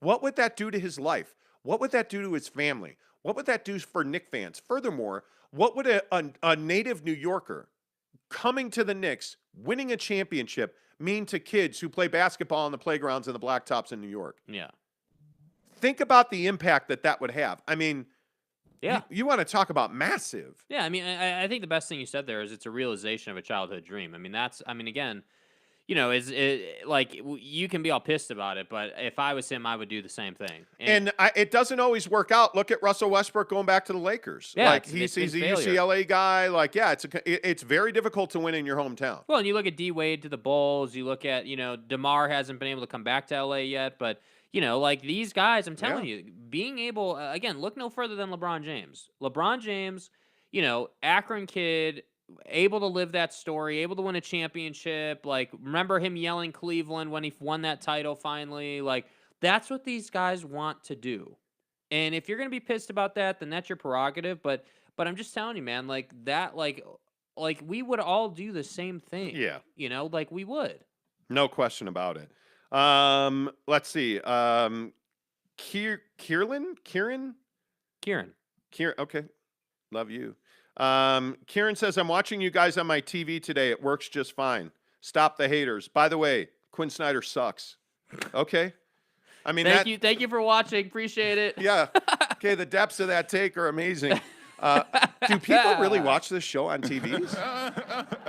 S1: What would that do to his life? What would that do to his family? What would that do for Knick fans? Furthermore, what would a native New Yorker coming to the Knicks, winning a championship, mean to kids who play basketball on the playgrounds and the blacktops in New York?
S4: Yeah.
S1: Think about the impact that would have. I mean,
S4: yeah,
S1: you want to talk about massive.
S4: Yeah, I mean, I think the best thing you said there is it's a realization of a childhood dream. I mean, again, you can be all pissed about it, but if I was him, I would do the same thing.
S1: And it doesn't always work out. Look at Russell Westbrook going back to the Lakers.
S4: Yeah,
S1: he's a UCLA guy. It's very difficult to win in your hometown.
S4: Well, and you look at D Wade to the Bulls. You look at DeMar hasn't been able to come back to LA yet, but these guys, I'm telling you, being able again, look no further than LeBron James. LeBron James, Akron kid, able to live that story, able to win a championship. Like, remember him yelling Cleveland when he won that title finally. Like, that's what these guys want to do. And if you're gonna be pissed about that, then that's your prerogative. But I'm just telling you, man, like that, like we would all do the same thing.
S1: Yeah.
S4: We would.
S1: No question about it. Let's see. Kieran. Okay. Love you. Kieran says, I'm watching you guys on my TV today. It works just fine. Stop the haters. By the way, Quin Snyder sucks. Okay. I mean,
S4: thank you for watching. Appreciate it.
S1: Yeah. Okay. The depths of that take are amazing. Do people really watch this show on TVs?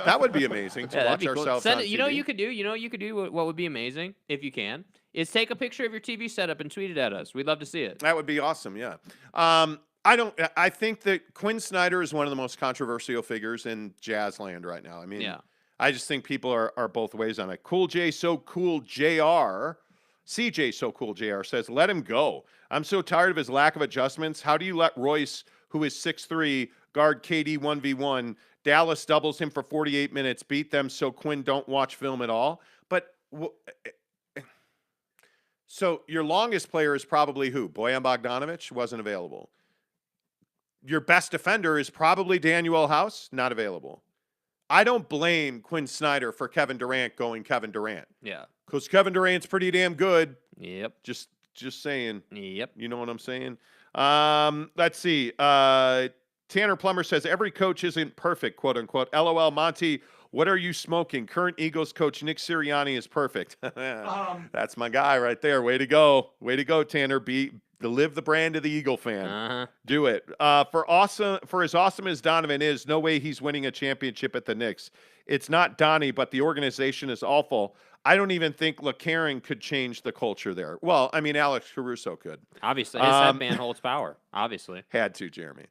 S1: That would be amazing to watch ourselves on TV.
S4: You know what you could do? What would be amazing, if you can, is take a picture of your TV setup and tweet it at us. We'd love to see it.
S1: That would be awesome, yeah. I think that Quin Snyder is one of the most controversial figures in Jazz land right now. I mean, I just think people are both ways on it. Cool J, So Cool JR, CJ So Cool JR says, let him go. I'm so tired of his lack of adjustments. How do you let Royce, who is 6'3", guard KD 1v1. Dallas doubles him for 48 minutes, beat them so Quin don't watch film at all. But so your longest player is probably who? Bojan Bogdanovic wasn't available. Your best defender is probably Danuel House, not available. I don't blame Quin Snyder for Kevin Durant going Kevin Durant.
S4: Yeah.
S1: Because Kevin Durant's pretty damn good.
S4: Yep.
S1: Just saying.
S4: Yep.
S1: You know what I'm saying? Let's see. Tanner Plummer says, every coach isn't perfect, quote unquote. LOL, Monty, what are you smoking? Current Eagles coach Nick Sirianni is perfect. That's my guy right there. Way to go. Way to go, Tanner. Live the brand of the Eagle fan.
S4: Uh-huh.
S1: Do it. For as awesome as Donovan is, no way he's winning a championship at the Knicks. It's not Donnie, but the organization is awful. I don't even think LeCarron could change the culture there. Well, I mean, Alex Caruso could.
S4: Obviously. His headband holds power. Obviously.
S1: Had to, Jeremy.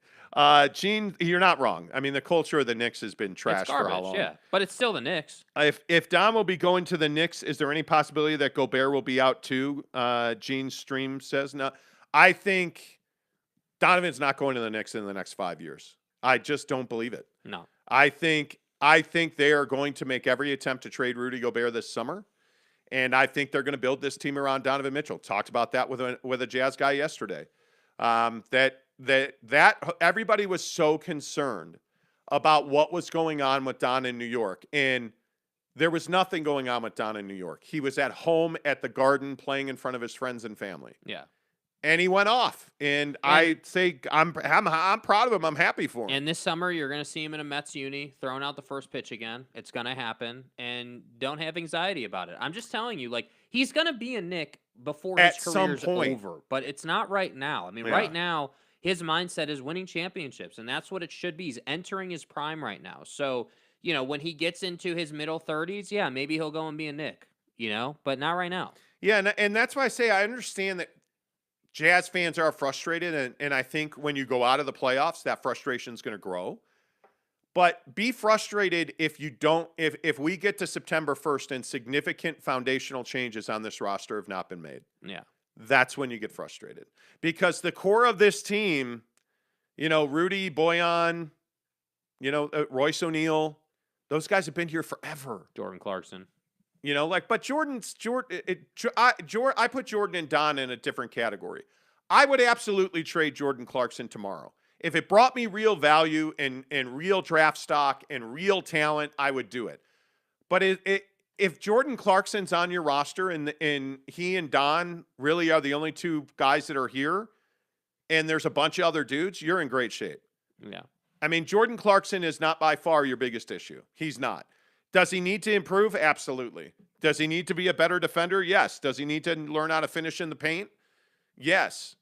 S1: Gene, you're not wrong. I mean, the culture of the Knicks has been trashed for how long?
S4: Yeah, but it's still the Knicks.
S1: If Dom will be going to the Knicks, is there any possibility that Gobert will be out too? Gene's stream says no. I think Donovan's not going to the Knicks in the next 5 years. I just don't believe it.
S4: No.
S1: I think they are going to make every attempt to trade Rudy Gobert this summer, and I think they're going to build this team around Donovan Mitchell. Talked about that with a Jazz guy yesterday. That everybody was so concerned about what was going on with Don in New York, and there was nothing going on with Don in New York. He was at home at the Garden playing in front of his friends and family.
S4: Yeah.
S1: And he went off, and I say I'm proud of him. I'm happy for him.
S4: And this summer, you're going to see him in a Mets uni, throwing out the first pitch again. It's going to happen, and don't have anxiety about it. I'm just telling you, like, he's going to be a Knick before
S1: At
S4: his
S1: some
S4: career's
S1: point.
S4: over. But it's not right now. I mean, right now, his mindset is winning championships, and that's what it should be. He's entering his prime right now. So, when he gets into his middle 30s, yeah, maybe he'll go and be a Knick, but not right now.
S1: Yeah, and that's why I say I understand that Jazz fans are frustrated, and I think when you go out of the playoffs, that frustration is going to grow. But be frustrated if you don't, if we get to September 1st and significant foundational changes on this roster have not been made.
S4: Yeah.
S1: That's when you get frustrated. Because the core of this team, Rudy, Bojan, Royce O'Neal, those guys have been here forever.
S4: Jordan Clarkson.
S1: But I put Jordan and Don in a different category. I would absolutely trade Jordan Clarkson tomorrow. If it brought me real value and real draft stock and real talent, I would do it. But if Jordan Clarkson's on your roster and he and Don really are the only two guys that are here, and there's a bunch of other dudes, you're in great shape.
S4: Yeah.
S1: I mean, Jordan Clarkson is not by far your biggest issue. He's not. Does he need to improve? Absolutely. Does he need to be a better defender? Yes. Does he need to learn how to finish in the paint? Yes.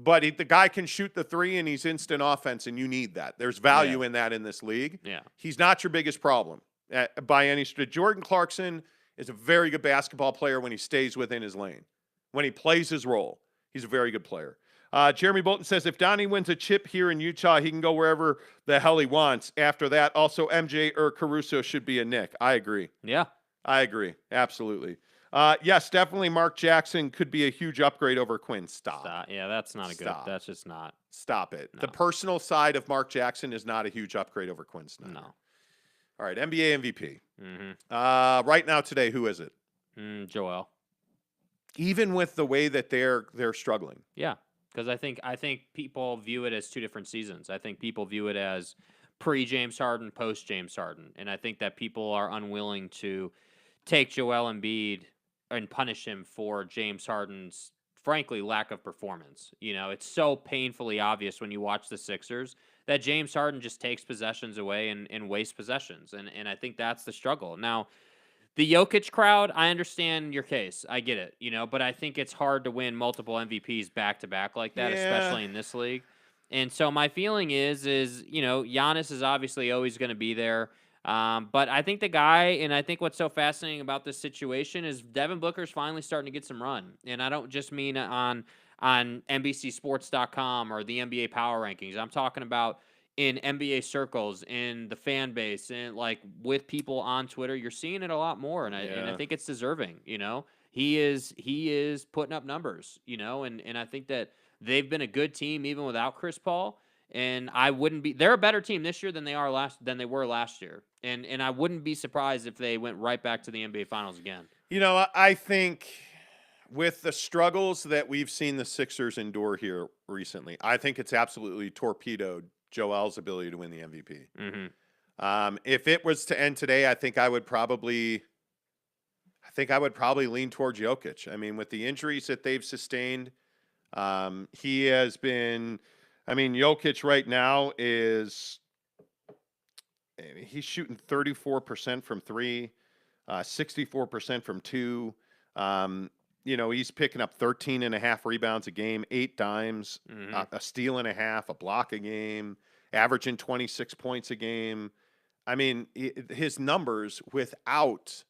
S1: But the guy can shoot the three, and he's instant offense, and you need that. There's value in that in this league.
S4: Yeah.
S1: He's not your biggest problem by any stretch. Jordan Clarkson is a very good basketball player when he stays within his lane. When he plays his role, he's a very good player. Jeremy Bolton says, if Donnie wins a chip here in Utah, he can go wherever the hell he wants. After that, also MJ or Caruso should be a Knick. I agree.
S4: Yeah.
S1: I agree. Absolutely. Yes, definitely Mark Jackson could be a huge upgrade over Quinn. Stop.
S4: Yeah, that's not a good. That's just not.
S1: Stop it.
S4: No.
S1: The personal side of Mark Jackson is not a huge upgrade over Quin Snyder.
S4: No.
S1: All right, NBA MVP.
S4: Mm-hmm.
S1: Right now today, who is it?
S4: Joel.
S1: Even with the way that they're struggling.
S4: Yeah, because I think people view it as two different seasons. I think people view it as pre-James Harden, post-James Harden, and I think that people are unwilling to take Joel Embiid and punish him for James Harden's, frankly, lack of performance. It's so painfully obvious when you watch the Sixers that James Harden just takes possessions away and wastes possessions. And I think that's the struggle. Now, the Jokic crowd, I understand your case. I get it, but I think it's hard to win multiple MVPs back-to-back like that, especially in this league. And so my feeling is Giannis is obviously always going to be there. But I think the guy, and I think what's so fascinating about this situation is Devin Booker's finally starting to get some run. And I don't just mean on NBCSports.com or the NBA Power Rankings. I'm talking about in NBA circles, in the fan base, and with people on Twitter. You're seeing it a lot more, and I think it's deserving. He is putting up numbers. And I think that they've been a good team even without Chris Paul. And they're a better team this year than they were last year. And I wouldn't be surprised if they went right back to the NBA Finals again.
S1: I think with the struggles that we've seen the Sixers endure here recently, I think it's absolutely torpedoed Joel's ability to win the MVP.
S4: Mm-hmm.
S1: If it was to end today, I think I would probably lean towards Jokic. I mean, with the injuries that they've sustained, he has been. I mean, Jokic right now he's shooting 34% from three, 64% from two. He's picking up 13.5 rebounds a game, 8 dimes, a steal and a half, a block a game, averaging 26 points a game. I mean, his numbers without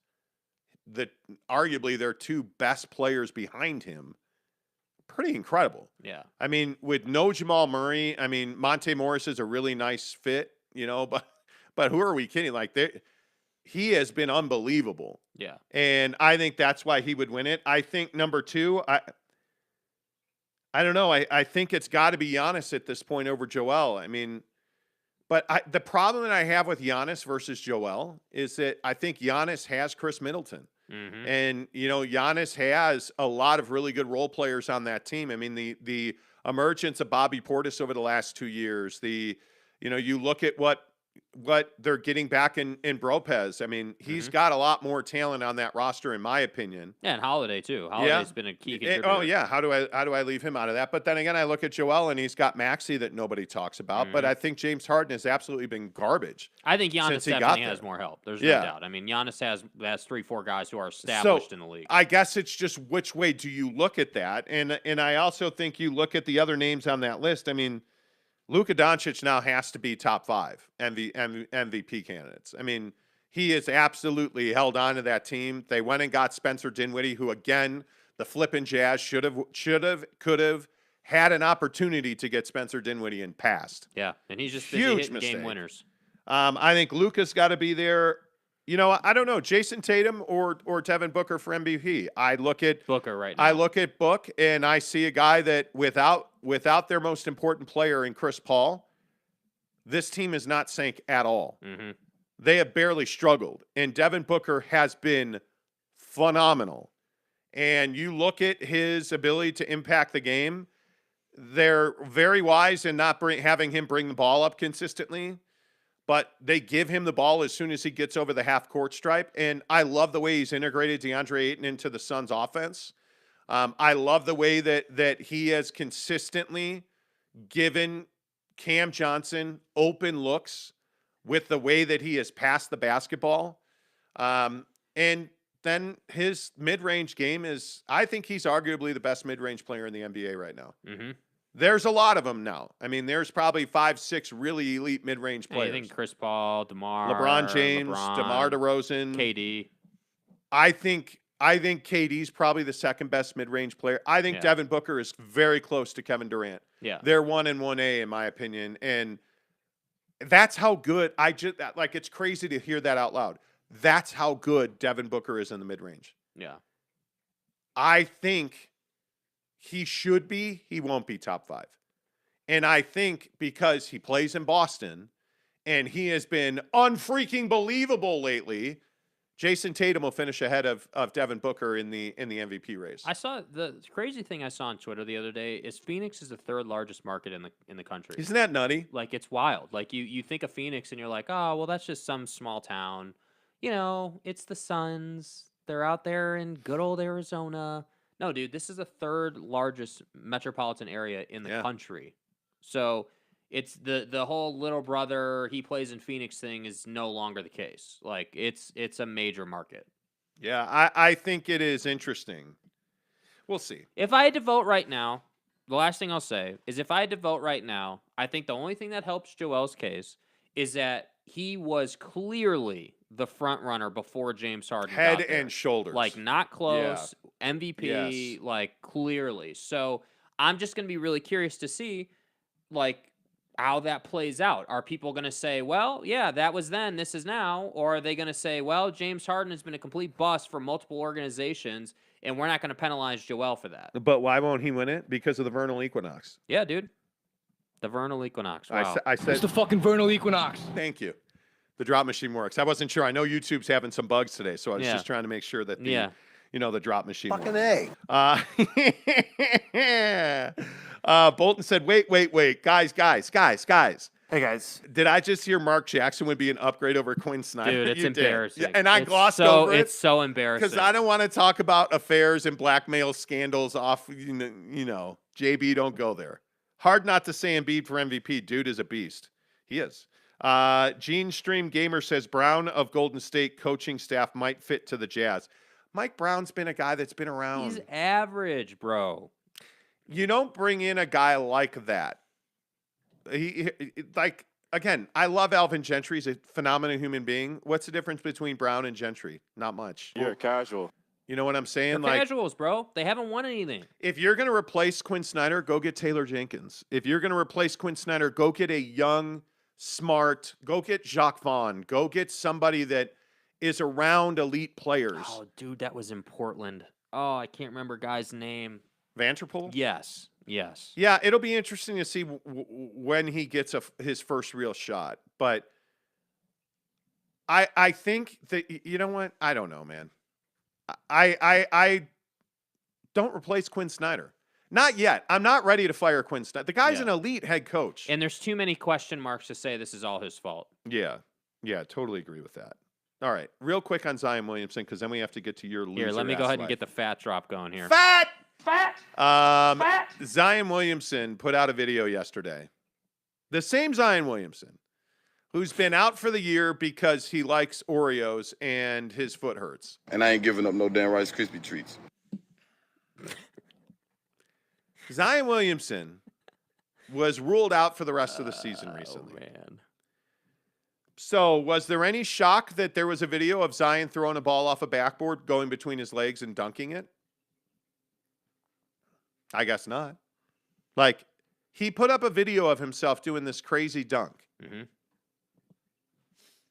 S1: arguably their two best players behind him, pretty incredible.
S4: Yeah.
S1: I mean, with no Jamal Murray, I mean, Monte Morris is a really nice fit, but who are we kidding? He has been unbelievable.
S4: Yeah.
S1: And I think that's why he would win it. I think number 2, I don't know. I think it's got to be Giannis at this point over Joel. I mean, but the problem that I have with Giannis versus Joel is that I think Giannis has Chris Middleton.
S4: Mm-hmm.
S1: And, Giannis has a lot of really good role players on that team. I mean, the emergence of Bobby Portis over the last 2 years, you look at what what they're getting back in Bropez. I mean, he's got a lot more talent on that roster, in my opinion.
S4: Yeah, and Holiday too. Holiday's been a key contributor.
S1: Oh yeah, how do I leave him out of that? But then again, I look at Joel and he's got Maxey that nobody talks about. But I think James Harden has absolutely been garbage.
S4: I think Giannis definitely has more help. There's no doubt. I mean, Giannis has 3-4 guys who are established in the league.
S1: I guess it's just which way do you look at that? And I also think you look at the other names on that list. I mean, Luka Doncic now has to be top 5 MVP candidates. I mean, he is absolutely held on to that team. They went and got Spencer Dinwiddie, who, again, the flippin' Jazz could have had an opportunity to get Spencer Dinwiddie and passed.
S4: Yeah, and he's just busy hitting game winners.
S1: I think Luka's got to be there. You know, I don't know, Jason Tatum or Devin Booker for MVP. I look at
S4: Booker right now.
S1: I look at Book, and I see a guy that without their most important player in Chris Paul, this team is not sank at all. They have barely struggled, and Devin Booker has been phenomenal. And you look at his ability to impact the game, they're very wise in not having him bring the ball up consistently. But they give him the ball as soon as he gets over the half-court stripe. And I love the way he's integrated DeAndre Ayton into the Suns' offense. I love the way that he has consistently given Cam Johnson open looks with the way that he has passed the basketball. And then his mid-range game is, I think he's arguably the best mid-range player in the NBA right now. There's a lot of them now. I mean, there's probably 5-6 really elite mid-range players.
S4: I think Chris Paul, DeMar,
S1: LeBron James, DeMar DeRozan,
S4: KD.
S1: I think KD's probably the second best mid-range player. I think Devin Booker is very close to Kevin Durant.
S4: Yeah,
S1: they're 1 and 1A in my opinion, and that's how good. It's crazy to hear that out loud. That's how good Devin Booker is in the mid-range.
S4: Yeah,
S1: I think he should be. He won't be top 5. And I think because he plays in Boston and he has been unfreaking believable lately, Jason Tatum will finish ahead of Devin Booker in the MVP race.
S4: I saw the crazy thing I saw on Twitter the other day is Phoenix is the 3rd largest market in the country.
S1: Isn't that nutty?
S4: Like, it's wild. Like, you think of Phoenix and you're like, oh, well, that's just some small town. You know, it's the Suns. They're out there in good old Arizona. No, dude, this is the 3rd largest metropolitan area in the country. So it's the whole little brother, he plays in Phoenix thing is no longer the case. Like, it's a major market.
S1: Yeah, I think it is interesting. We'll see.
S4: If I had to vote right now, the last thing I'll say is if I had to vote right now, I think the only thing that helps Joel's case is that he was clearly the front runner before James Harden
S1: Head
S4: got there.
S1: and shoulders.
S4: Like, not close, MVP, like, clearly. So I'm just going to be really curious to see, like, how that plays out. Are people going to say, well, yeah, that was then, this is now? Or are they going to say, well, James Harden has been a complete bust for multiple organizations, and we're not going to penalize Joel for that?
S1: But why won't he win it? Because of the vernal equinox.
S4: Yeah, dude. The vernal equinox. Wow.
S1: I said
S5: it's the fucking vernal equinox.
S1: Thank you. The drop machine works. I wasn't sure. I know YouTube's having some bugs today, so I was just trying to make sure that the drop machine
S5: Fucking
S1: works. Bolton said, wait. Guys.
S5: Hey, guys.
S1: Did I just hear Mark Jackson would be an upgrade over Quin Snyder?
S4: Dude, it's embarrassing.
S1: Yeah, and I glossed over it.
S4: It's so embarrassing.
S1: Because I don't want to talk about affairs and blackmail scandals off, JB, don't go there. Hard not to say Embiid for MVP. Dude is a beast. He is. Gene Stream Gamer says Brown of Golden State coaching staff might fit to the Jazz. Mike Brown's been a guy that's been around.
S4: He's average, bro.
S1: You don't bring in a guy like that. Again, I love Alvin Gentry. He's a phenomenal human being. What's the difference between Brown and Gentry? Not much.
S6: You're a casual.
S1: You know what I'm saying?
S4: They're casuals, bro. They haven't won anything.
S1: If you're going to replace Quin Snyder, go get Taylor Jenkins. If you're going to replace Quin Snyder, go get a young, smart, go get Jacques Vaughn. Go get somebody that is around elite players.
S4: Oh, dude, that was in Portland. Oh, I can't remember guy's name.
S1: Vanderpool?
S4: Yes.
S1: Yeah, it'll be interesting to see when he gets his first real shot. But I think that, you know what? I don't know, man. I don't replace Quin Snyder. Not yet. I'm not ready to fire Quin Snyder. The guy's an elite head coach.
S4: And there's too many question marks to say this is all his fault.
S1: Yeah. Yeah, totally agree with that. All right. Real quick on Zion Williamson, because then we have to get to your loser.
S4: Here, let me go ahead and get the fat drop going here.
S1: Fat!
S5: Fat!
S1: Zion Williamson put out a video yesterday. The same Zion Williamson, who's been out for the year because he likes Oreos and his foot hurts.
S6: And I ain't giving up no damn Rice Krispie treats.
S1: Zion Williamson was ruled out for the rest of the season recently.
S4: Oh, man.
S1: So was there any shock that there was a video of Zion throwing a ball off a backboard, going between his legs and dunking it? I guess not. Like, he put up a video of himself doing this crazy dunk.
S4: Mm-hmm.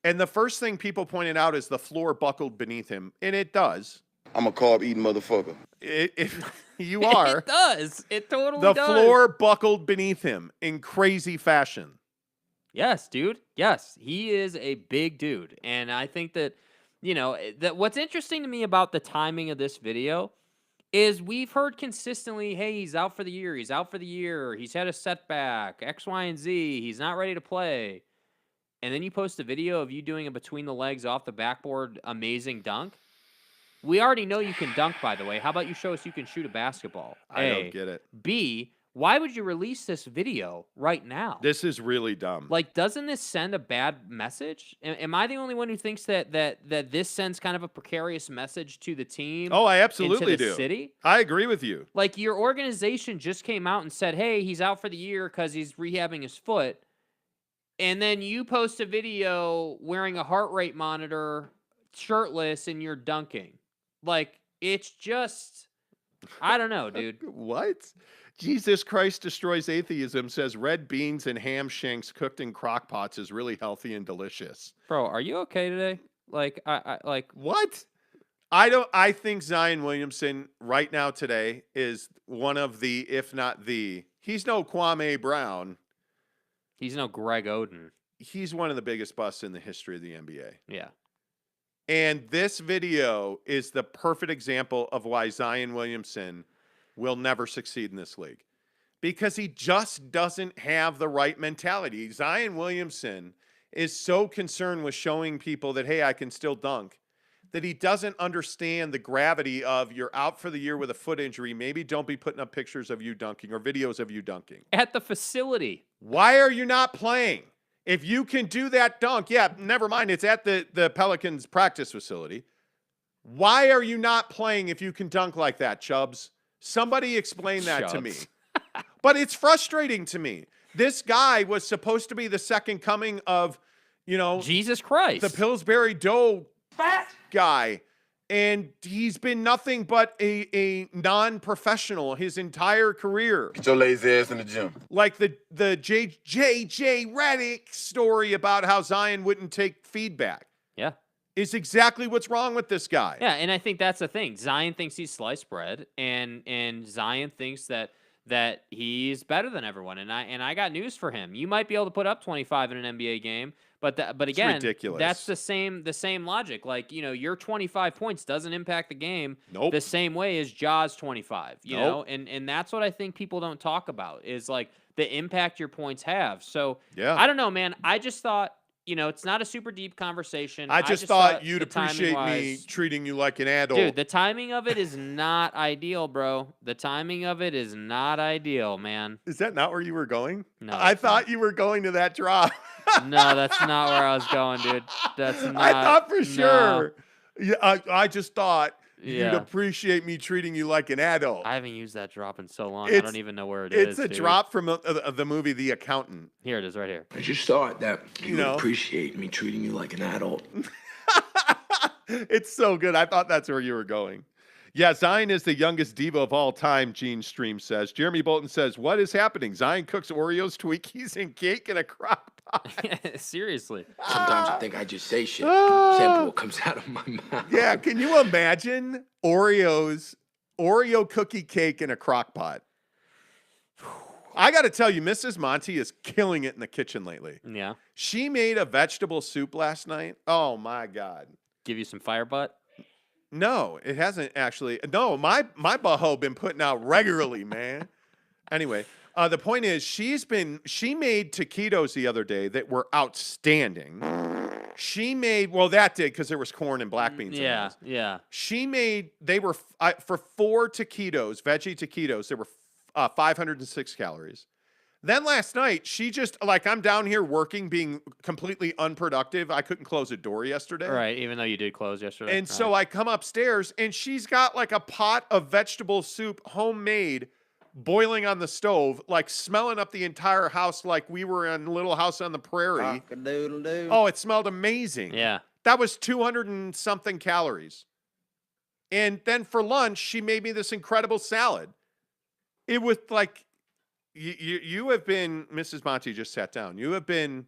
S1: And the first thing people pointed out is the floor buckled beneath him. And it does.
S6: I'm a carb-eating motherfucker.
S1: If you are.
S4: It does. It totally
S1: the
S4: does.
S1: floor buckled beneath him in crazy fashion.
S4: Yes, dude. Yes. He is a big dude. And I think that, that what's interesting to me about the timing of this video is we've heard consistently, hey, he's out for the year. He's out for the year. He's had a setback, X, Y, and Z. He's not ready to play. And then you post a video of you doing a between the legs off the backboard amazing dunk. We already know you can dunk, by the way. How about you show us you can shoot a basketball?
S1: I don't get it.
S4: B, why would you release this video right now?
S1: This is really dumb.
S4: Like, doesn't this send a bad message? Am I the only one who thinks that this sends kind of a precarious message to the team?
S1: Oh, I absolutely
S4: and to the
S1: do.
S4: City?
S1: I agree with you.
S4: Like, your organization just came out and said, hey, he's out for the year because he's rehabbing his foot. And then you post a video wearing a heart rate monitor, shirtless, and you're dunking. Like, it's just, I don't know, dude.
S1: What? Jesus Christ Destroys Atheism says red beans and ham shanks cooked in crock pots is really healthy and delicious.
S4: Bro, are you okay today? Like,
S1: What? I think Zion Williamson right now today is one of the, if not the, he's no Kwame Brown.
S4: He's no Greg Oden.
S1: He's one of the biggest busts in the history of the NBA.
S4: Yeah.
S1: And this video is the perfect example of why Zion Williamson will never succeed in this league. Because he just doesn't have the right mentality. Zion Williamson is so concerned with showing people that, hey, I can still dunk, that he doesn't understand the gravity of you're out for the year with a foot injury. Maybe don't be putting up pictures of you dunking or videos of you dunking.
S4: At the facility.
S1: Why are you not playing? If you can do that dunk, yeah, never mind. It's at the Pelicans practice facility. Why are you not playing if you can dunk like that, Chubbs? Somebody explain that to me. But it's frustrating to me. This guy was supposed to be the second coming of,
S4: Jesus Christ.
S1: the Pillsbury Dough guy. And he's been nothing but a non-professional his entire career.
S6: Get your lazy ass in the gym.
S1: Like the J.J. Redick story about how Zion wouldn't take feedback.
S4: Yeah.
S1: Is exactly what's wrong with this guy.
S4: Yeah, and I think that's the thing. Zion thinks he's sliced bread, and Zion thinks that he's better than everyone. And I got news for him. You might be able to put up 25 in an NBA game, but again,
S1: ridiculous.
S4: That's the same logic. Like, your 25 points doesn't impact the game the same way as Jazz 25. You know, and that's what I think people don't talk about is like the impact your points have. So
S1: yeah,
S4: I don't know, man. I just thought. It's not a super deep conversation.
S1: I just thought you'd appreciate me treating you like an adult.
S4: Dude, the timing of it is not ideal, bro. The timing of it is not ideal, man.
S1: Is that not where you were going?
S4: No.
S1: I thought you were going to that drop.
S4: No, that's not where I was going, dude. That's not.
S1: I thought for
S4: no.
S1: sure. Yeah, I just thought you'd
S4: Yeah.
S1: appreciate me treating you like an adult.
S4: I haven't used that drop in so long. I
S1: It's-
S4: don't even know where it is.
S1: It's a
S4: dude.
S1: drop from the movie The Accountant.
S4: Here it is, right here.
S5: I just thought that you
S1: know.
S5: would appreciate me treating you like an adult.
S1: It's so good. I thought that's where you were going. Yeah, Zion is the youngest diva of all time, Gene Stream says. Jeremy Bolton says, what is happening? Zion cooks Oreos, Twinkies, and cake in a crock pot.
S4: Seriously.
S5: Sometimes I think I just say shit. Sample what comes out of my mouth.
S1: Yeah, can you imagine Oreo cookie cake in a crock pot? I got to tell you, Mrs. Monty is killing it in the kitchen lately.
S4: Yeah.
S1: She made a vegetable soup last night. Oh, my God.
S4: Give you some fire butt.
S1: No, it hasn't actually. No, my butthole been putting out regularly, man. Anyway, the point is she made taquitos the other day that were outstanding. She made, well, that did because there was corn and black beans.
S4: Yeah,
S1: in
S4: yeah.
S1: She made, they were, for 4 taquitos, veggie taquitos, there were 506 calories. Then last night, she just, like, I'm down here working, being completely unproductive. I couldn't close a door yesterday.
S4: Right, even though you did close yesterday.
S1: And so I come upstairs, and she's got, like, a pot of vegetable soup, homemade, boiling on the stove, like smelling up the entire house like we were in Little House on the Prairie. Oh, it smelled amazing.
S4: Yeah.
S1: That was 200 and something calories. And then for lunch, she made me this incredible salad. It was like, you have been, Mrs. Monty just sat down. You have been,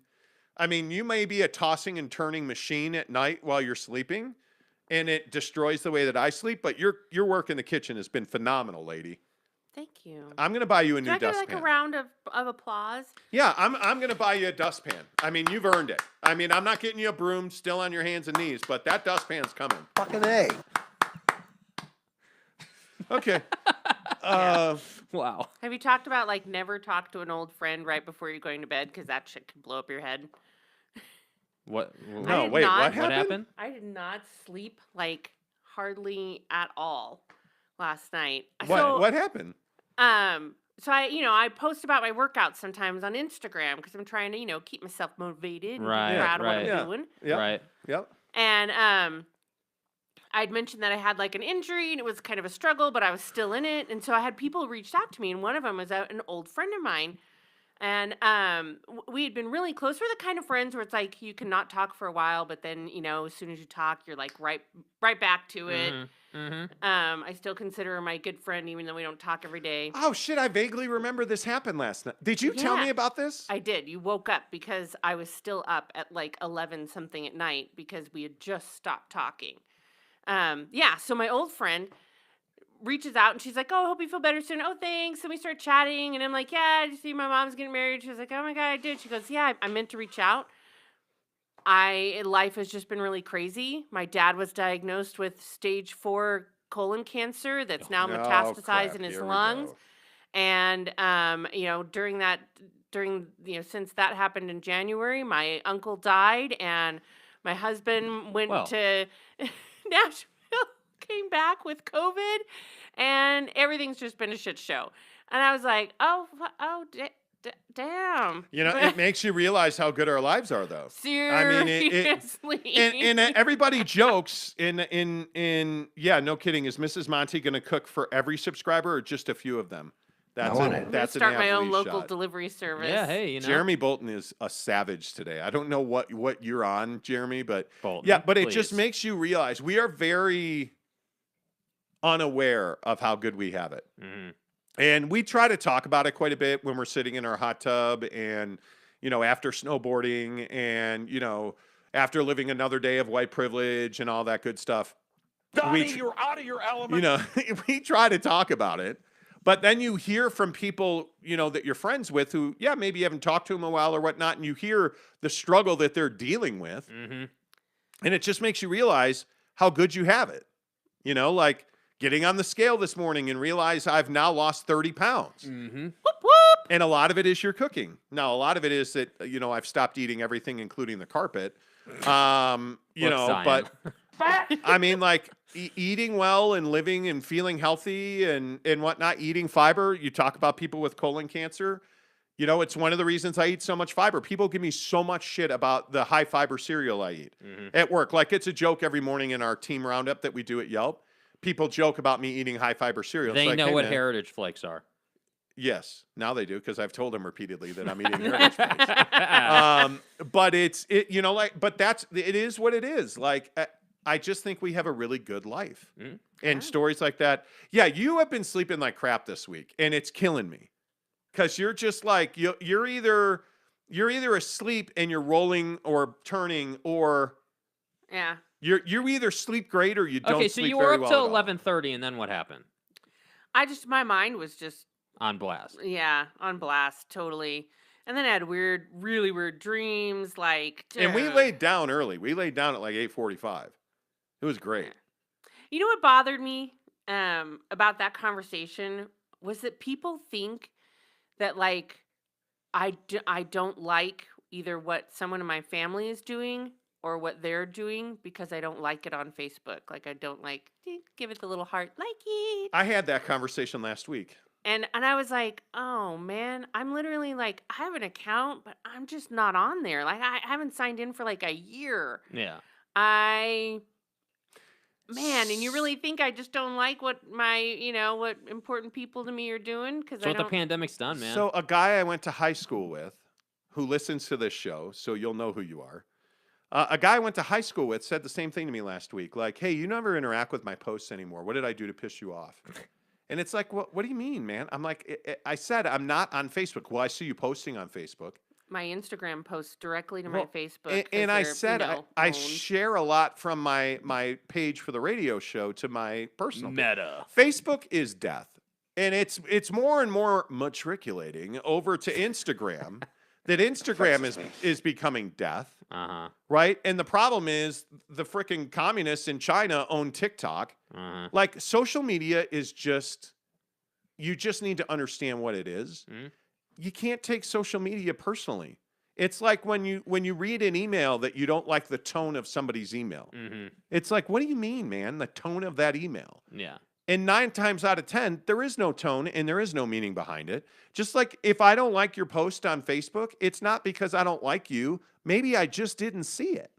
S1: I mean, you may be a tossing and turning machine at night while you're sleeping, and it destroys the way that I sleep, but your work in the kitchen has been phenomenal, lady.
S7: Thank you.
S1: I'm going to buy you a new
S7: Do I get
S1: dustpan.
S7: like a round of applause?
S1: Yeah, I'm going to buy you a dustpan. I mean, you've earned it. I mean, I'm not getting you a broom still on your hands and knees, but that dustpan's coming.
S8: Fucking A.
S1: Okay.
S4: Wow.
S7: Have you talked about like never talk to an old friend right before you're going to bed because that shit could blow up your head?
S4: What?
S1: No,
S7: did
S1: wait,
S7: not-
S1: what happened?
S4: What happened?
S7: I did not sleep like hardly at all last night.
S1: What happened?
S7: So I post about my workouts sometimes on Instagram because I'm trying to, keep myself motivated and
S4: Right,
S7: be proud of what
S1: Yeah.
S7: I'm doing.
S1: Yep.
S4: Right.
S1: Yep.
S7: And I'd mentioned that I had like an injury and it was kind of a struggle, but I was still in it. And so I had people reached out to me, and one of them was an old friend of mine. And we had been really close. We're the kind of friends where it's like you cannot talk for a while, but then, as soon as you talk, you're like right back to it.
S4: Mm-hmm.
S7: I still consider her my good friend, even though we don't talk every day.
S1: Oh, shit, I vaguely remember this happened last night. Did you tell
S7: Yeah.
S1: me about this?
S7: I did. You woke up because I was still up at like 11 something at night because we had just stopped talking. So my old friend reaches out and she's like, "Oh, I hope you feel better soon." "Oh, thanks." And we start chatting and I'm like, "Yeah, did you see my mom's getting married?" She was like, "Oh my God, I did." She goes, "Yeah, I meant to reach out. Life has just been really crazy. My dad was diagnosed with stage 4 colon cancer that's now metastasized
S1: crap.
S7: in his
S1: Here we
S7: lungs.
S1: go.
S7: And, since that happened in January, my uncle died and my husband went to Nashville, came back with COVID, and everything's just been a shit show. And I was like, damn.
S1: It makes you realize how good our lives are, though.
S7: Seriously.
S1: And everybody jokes no kidding. Is Mrs. Monty going to cook for every subscriber or just a few of them? That's that's
S7: start my own
S1: an
S7: local
S1: shot.
S7: delivery service.
S4: Yeah, hey,
S1: Jeremy Bolton is a savage today. I don't know what you're on, Jeremy, but
S4: Bolton,
S1: but it
S4: please.
S1: just makes you realize we are very unaware of how good we have it.
S4: Mm-hmm.
S1: And we try to talk about it quite a bit when we're sitting in our hot tub and, after snowboarding and, after living another day of white privilege and all that good stuff.
S2: Donnie, you're out of your element.
S1: We try to talk about it. But then you hear from people, that you're friends with who, maybe you haven't talked to them a while or whatnot, and you hear the struggle that they're dealing with.
S4: Mm-hmm.
S1: And it just makes you realize how good you have it. Like getting on the scale this morning and realize I've now lost 30 pounds.
S4: Mm-hmm.
S7: Whoop, whoop.
S1: And a lot of it is your cooking. Now, a lot of it is that, I've stopped eating everything, including the carpet. But I mean, like eating well and living and feeling healthy and whatnot, eating fiber. You talk about people with colon cancer. It's one of the reasons I eat so much fiber. People give me so much shit about the high fiber cereal I eat at work. Like it's a joke every morning in our team roundup that we do at Yelp. People joke about me eating high fiber cereal.
S4: They
S1: like,
S4: know
S1: hey,
S4: what
S1: man.
S4: Heritage Flakes are.
S1: Yes, now they do because I've told them repeatedly that I'm eating Heritage Flakes. But it is what it is. Like I just think we have a really good life, and stories like that. Yeah, you have been sleeping like crap this week, and it's killing me because you're just like you're either asleep and you're rolling or turning, or
S7: Yeah.
S1: you either sleep great or you don't.
S4: Okay, so
S1: sleep
S4: you were
S1: very
S4: up
S1: well
S4: till
S1: at all.
S4: 11:30, and then what happened?
S7: My mind was just,
S4: On blast.
S7: on blast, totally. And then I had really weird dreams, like.
S1: And we laid down early. We laid down at like 8:45. It was great.
S7: You know what bothered me about that conversation was that people think that, like, I don't like either what someone in my family is doing or what they're doing because I don't like it on Facebook. Like, I don't like, give it the little heart, like it.
S1: I had that conversation last week.
S7: And I was like, oh man, I'm literally like, I have an account, but I'm just not on there. Like, I haven't signed in for like a year.
S4: Yeah.
S7: Man, and you really think I just don't like what what important people to me are doing? Because
S4: That's what the pandemic's done, man.
S1: So a guy I went to high school with, who listens to this show, so you'll know who you are. A guy I went to high school with said the same thing to me last week. Like, hey, you never interact with my posts anymore. What did I do to piss you off? And it's like, what do you mean, man? I'm like, I said I'm not on Facebook. Well, I see you posting on Facebook.
S7: My Instagram posts directly to my Facebook.
S1: And I said I
S7: owned.
S1: share a lot from my page for the radio show to my personal
S4: Meta.
S1: Facebook is death. And it's more and more matriculating over to Instagram. That Instagram is becoming death.
S4: Uh-huh.
S1: Right? And the problem is the freaking communists in China own TikTok.
S4: Uh-huh.
S1: Like, social media is just, you just need to understand what it is.
S4: Mm-hmm.
S1: You can't take social media personally. It's like when you read an email that you don't like the tone of somebody's email.
S4: Mm-hmm.
S1: It's like, what do you mean, man? The tone of that email.
S4: Yeah.
S1: And 9 times out of 10, there is no tone and there is no meaning behind it. Just like if I don't like your post on Facebook, it's not because I don't like you. Maybe I just didn't see it.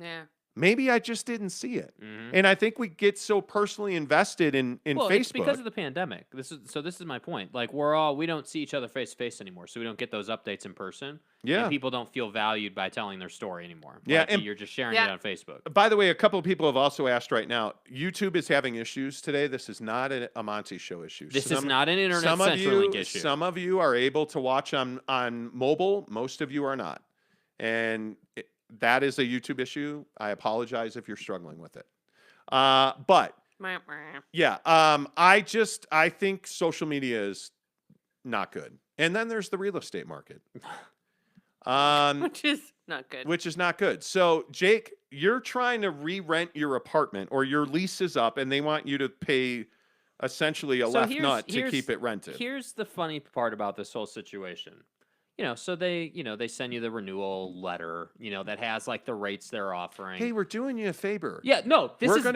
S7: Yeah.
S1: Maybe I just didn't see it.
S4: Mm-hmm.
S1: And I think we get so personally invested in
S4: Well,
S1: Facebook.
S4: it's because of the pandemic. This is my point. Like, we don't see each other face to face anymore, so we don't get those updates in person.
S1: Yeah.
S4: And people don't feel valued by telling their story anymore.
S1: Yeah,
S4: Like,
S1: and-
S4: you're just sharing it on Facebook.
S1: By the way, a couple of people have also asked right now, YouTube is having issues today. This is not a Monty Show issue.
S4: This is not an Internet Central issue.
S1: Some of you are able to watch on mobile. Most of you are not. And that is a YouTube issue. I apologize if you're struggling with it. But yeah, I think social media is not good. And then there's the real estate market.
S7: Which is not good.
S1: Which is not good. So, Jake, you're trying to re-rent your apartment, or your lease is up and they want you to pay essentially a left nut to keep it rented.
S4: Here's the funny part about this whole situation. So they send you the renewal letter, that has like the rates they're offering.
S1: Hey, we're doing you a favor.
S4: Yeah, no, we're going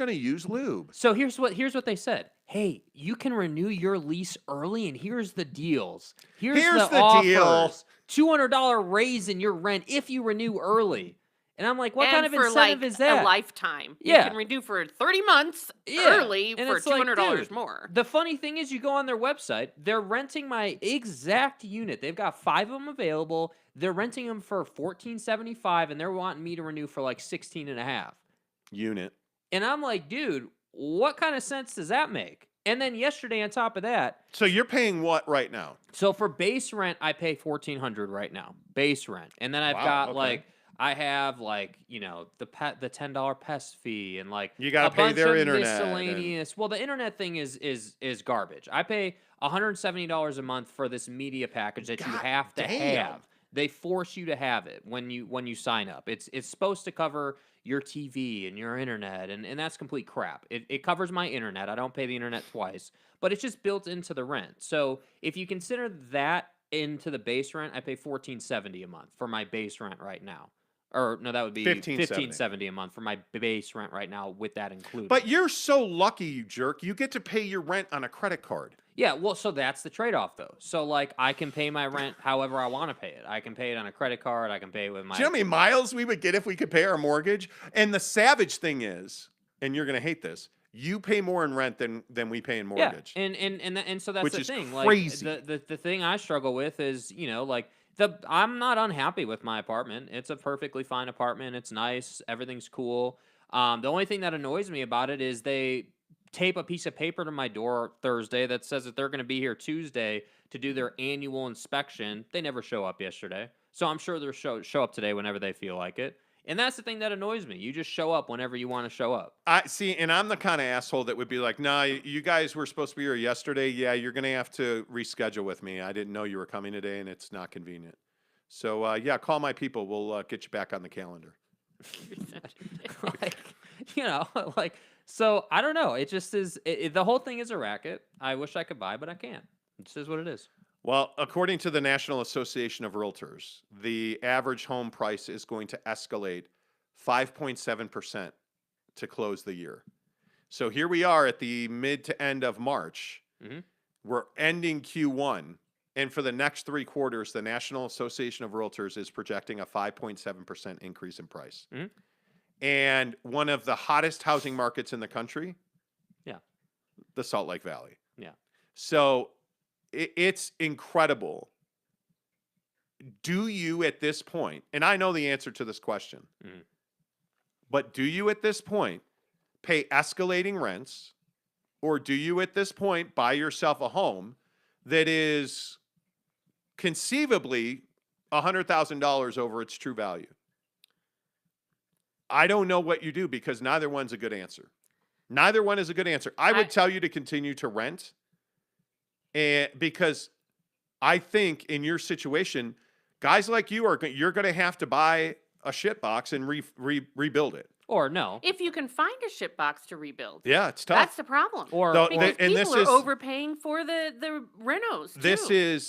S1: to use lube.
S4: So here's what they said. Hey, you can renew your lease early, and here's the deals. Here's the offers. $200 raise in your rent if you renew early. And I'm like, what kind of incentive is that?
S7: A lifetime.
S4: Yeah.
S7: You can renew for 30 months early for $200 more.
S4: The funny thing is, you go on their website, they're renting my exact unit. They've got 5 of them available. They're renting them for $14.75, and they're wanting me to renew for like $16.50
S1: unit.
S4: And I'm like, dude, what kind of sense does that make? And then yesterday, on top of that,
S1: so you're paying what right now?
S4: So for base rent, I pay $1,400 right now, base rent, and then I've got like. I have the $10 pest fee and like
S1: you gotta pay their internet.
S4: Miscellaneous. Well, the internet thing is garbage. I pay $170 a month for this media package that you have to have. They force you to have it when you sign up. It's supposed to cover your TV and your internet, and that's complete crap. It covers my internet. I don't pay the internet twice, but it's just built into the rent. So if you consider that into the base rent, I pay $14.70 a month for my base rent right now. Or no, that would be $15.70 a month for my base rent right now with that included.
S1: But you're so lucky, you jerk. You get to pay your rent on a credit card.
S4: Yeah, well, so that's the trade-off, though. So, like, I can pay my rent however I want to pay it. I can pay it on a credit card. I can pay it with my...
S1: Do you know how many miles we would get if we could pay our mortgage? And the savage thing is, and you're going to hate this, you pay more in rent than we pay in mortgage.
S4: Yeah, and so that's
S1: which
S4: the
S1: is
S4: thing.
S1: Crazy.
S4: Like, the thing I struggle with is, I'm not unhappy with my apartment. It's a perfectly fine apartment. It's nice. Everything's cool. The only thing that annoys me about it is they tape a piece of paper to my door Thursday that says that they're going to be here Tuesday to do their annual inspection. They never show up yesterday. So I'm sure they'll show up today whenever they feel like it. And that's the thing that annoys me. You just show up whenever you want to show up.
S1: I see, and I'm the kind of asshole that would be like, nah, you guys were supposed to be here yesterday. Yeah, you're going to have to reschedule with me. I didn't know you were coming today, and it's not convenient. So, yeah, call my people. We'll get you back on the calendar.
S4: So I don't know. It just is. The whole thing is a racket. I wish I could buy, but I can't. It just is what it is.
S1: Well, according to the National Association of Realtors, the average home price is going to escalate 5.7% to close the year. So here we are at the mid to end of March.
S4: Mm-hmm.
S1: We're ending Q1. And for the next 3 quarters, the National Association of Realtors is projecting a 5.7% increase in price.
S4: Mm-hmm.
S1: And one of the hottest housing markets in the country, the Salt Lake Valley.
S4: Yeah.
S1: So it's incredible. Do you at this point, and I know the answer to this question, but do you at this point pay escalating rents, or do you at this point buy yourself a home that is conceivably $100,000 over its true value? I don't know what you do because neither one's a good answer. Neither one is a good answer. I would tell you to continue to rent, because I think in your situation, guys like you you're going to have to buy a shit box and rebuild it.
S4: Or no.
S7: If you can find a ship box to rebuild.
S1: Yeah, it's tough.
S7: That's the problem.
S4: Or
S7: because people are overpaying for the renos, too.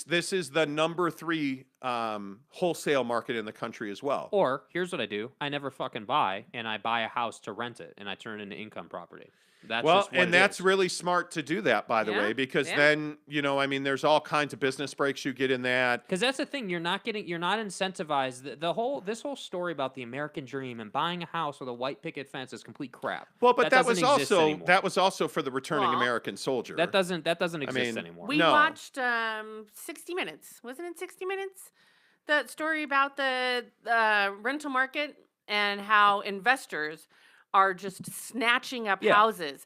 S1: This is the number 3 wholesale market in the country as well.
S4: Or here's what I do. I never fucking buy, and I buy a house to rent it, and I turn it into income property. That's
S1: really smart to do that, by the way, because then, there's all kinds of business breaks you get in that.
S4: Because that's the thing, you're not incentivized. This whole story about the American dream and buying a house with a white picket fence is complete crap.
S1: Well, but that was also for the returning American soldier.
S4: That doesn't exist anymore.
S7: We watched 60 Minutes. Wasn't it 60 Minutes? The story about the rental market and how investors are just snatching up houses,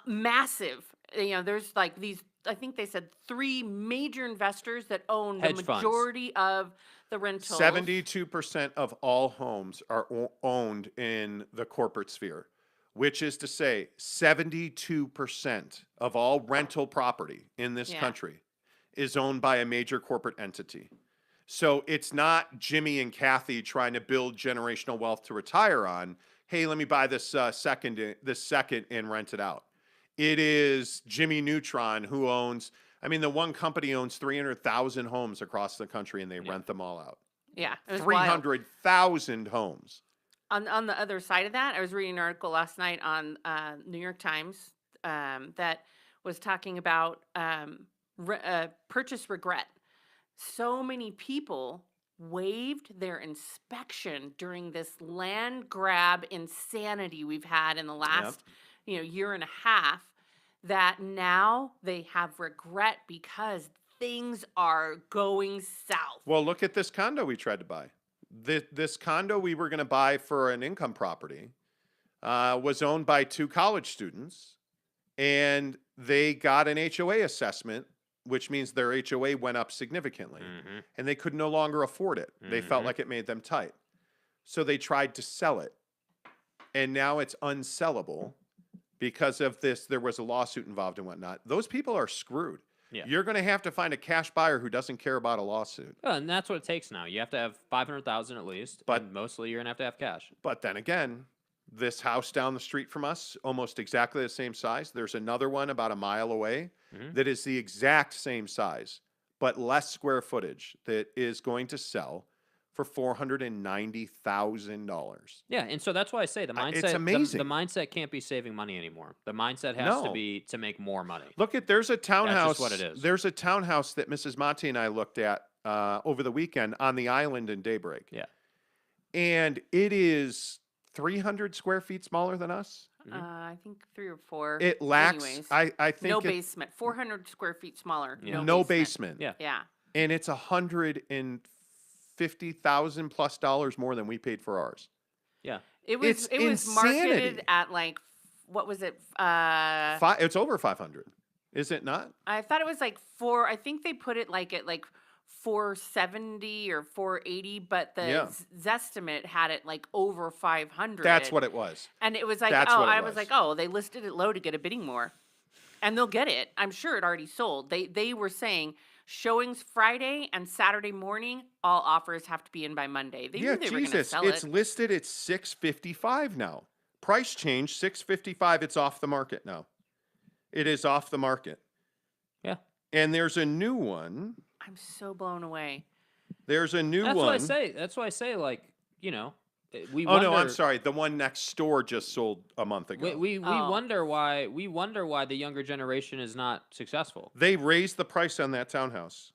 S7: massive. There's like these, I think they said 3 major investors that own the majority of the rentals.
S1: 72% of all homes are owned in the corporate sphere, which is to say 72% of all rental property in this country is owned by a major corporate entity. So it's not Jimmy and Kathy trying to build generational wealth to retire on. Hey, let me buy this second and rent it out. It is Jimmy Neutron who owns, the one company owns 300,000 homes across the country and they rent them all out.
S7: Yeah.
S1: 300,000 homes.
S7: On the other side of that, I was reading an article last night on New York Times that was talking about purchase regret. So many people waived their inspection during this land grab insanity we've had in the last year and a half, that now they have regret because things are going south.
S1: Well, look at this condo we tried to buy. This condo we were going to buy for an income property was owned by 2 college students, and they got an HOA assessment, which means their HOA went up significantly, and they could no longer afford it. They felt like it made them tight. So they tried to sell it, and now it's unsellable because of this. There was a lawsuit involved and whatnot. Those people are screwed. Yeah. You're going to have to find a cash buyer who doesn't care about a lawsuit.
S4: Oh, and that's what it takes now. You have to have $500,000 at least, but mostly you're going to have cash.
S1: But then again, this house down the street from us, almost exactly the same size. There's another one about a mile away that is the exact same size, but less square footage, that is going to sell for $490,000.
S4: Yeah, and so that's why I say the mindset.
S1: It's amazing.
S4: The mindset can't be saving money anymore. The mindset has to be to make more money.
S1: Look there's a townhouse.
S4: That's just what it is.
S1: There's a townhouse that Mrs. Monty and I looked at over the weekend on the island in Daybreak.
S4: Yeah,
S1: and it is 300 square feet smaller than us.
S7: I think 3 or 4.
S1: It lacks.
S7: Anyways.
S1: I think
S7: no basement. 400 square feet smaller.
S4: Yeah.
S1: No basement.
S7: Yeah.
S1: And it's $150,000+ more than we paid for ours.
S4: Yeah.
S7: It was marketed at like, what was it?
S1: It's over 500. Is it not?
S7: I thought it was like 4. I think they put it like at like 470 or 480, but the Zestimate had it like over 500.
S1: That's what it was.
S7: And it was like, they listed it low to get a bidding more. And they'll get it. I'm sure it already sold. They were saying showings Friday and Saturday morning, all offers have to be in by Monday. They knew they were going to sell it.
S1: It's listed at $655 now. price change, 655. It's off the market now. It is off the market.
S4: Yeah.
S1: And there's a new one.
S7: I'm so blown away.
S1: There's a new
S4: That's
S1: one.
S4: what I say. That's why I say, like, you know, we
S1: Oh
S4: wonder,
S1: no, I'm sorry. The one next door just sold a month ago.
S4: We
S7: Oh.
S4: wonder why the younger generation is not successful.
S1: They raised the price on that townhouse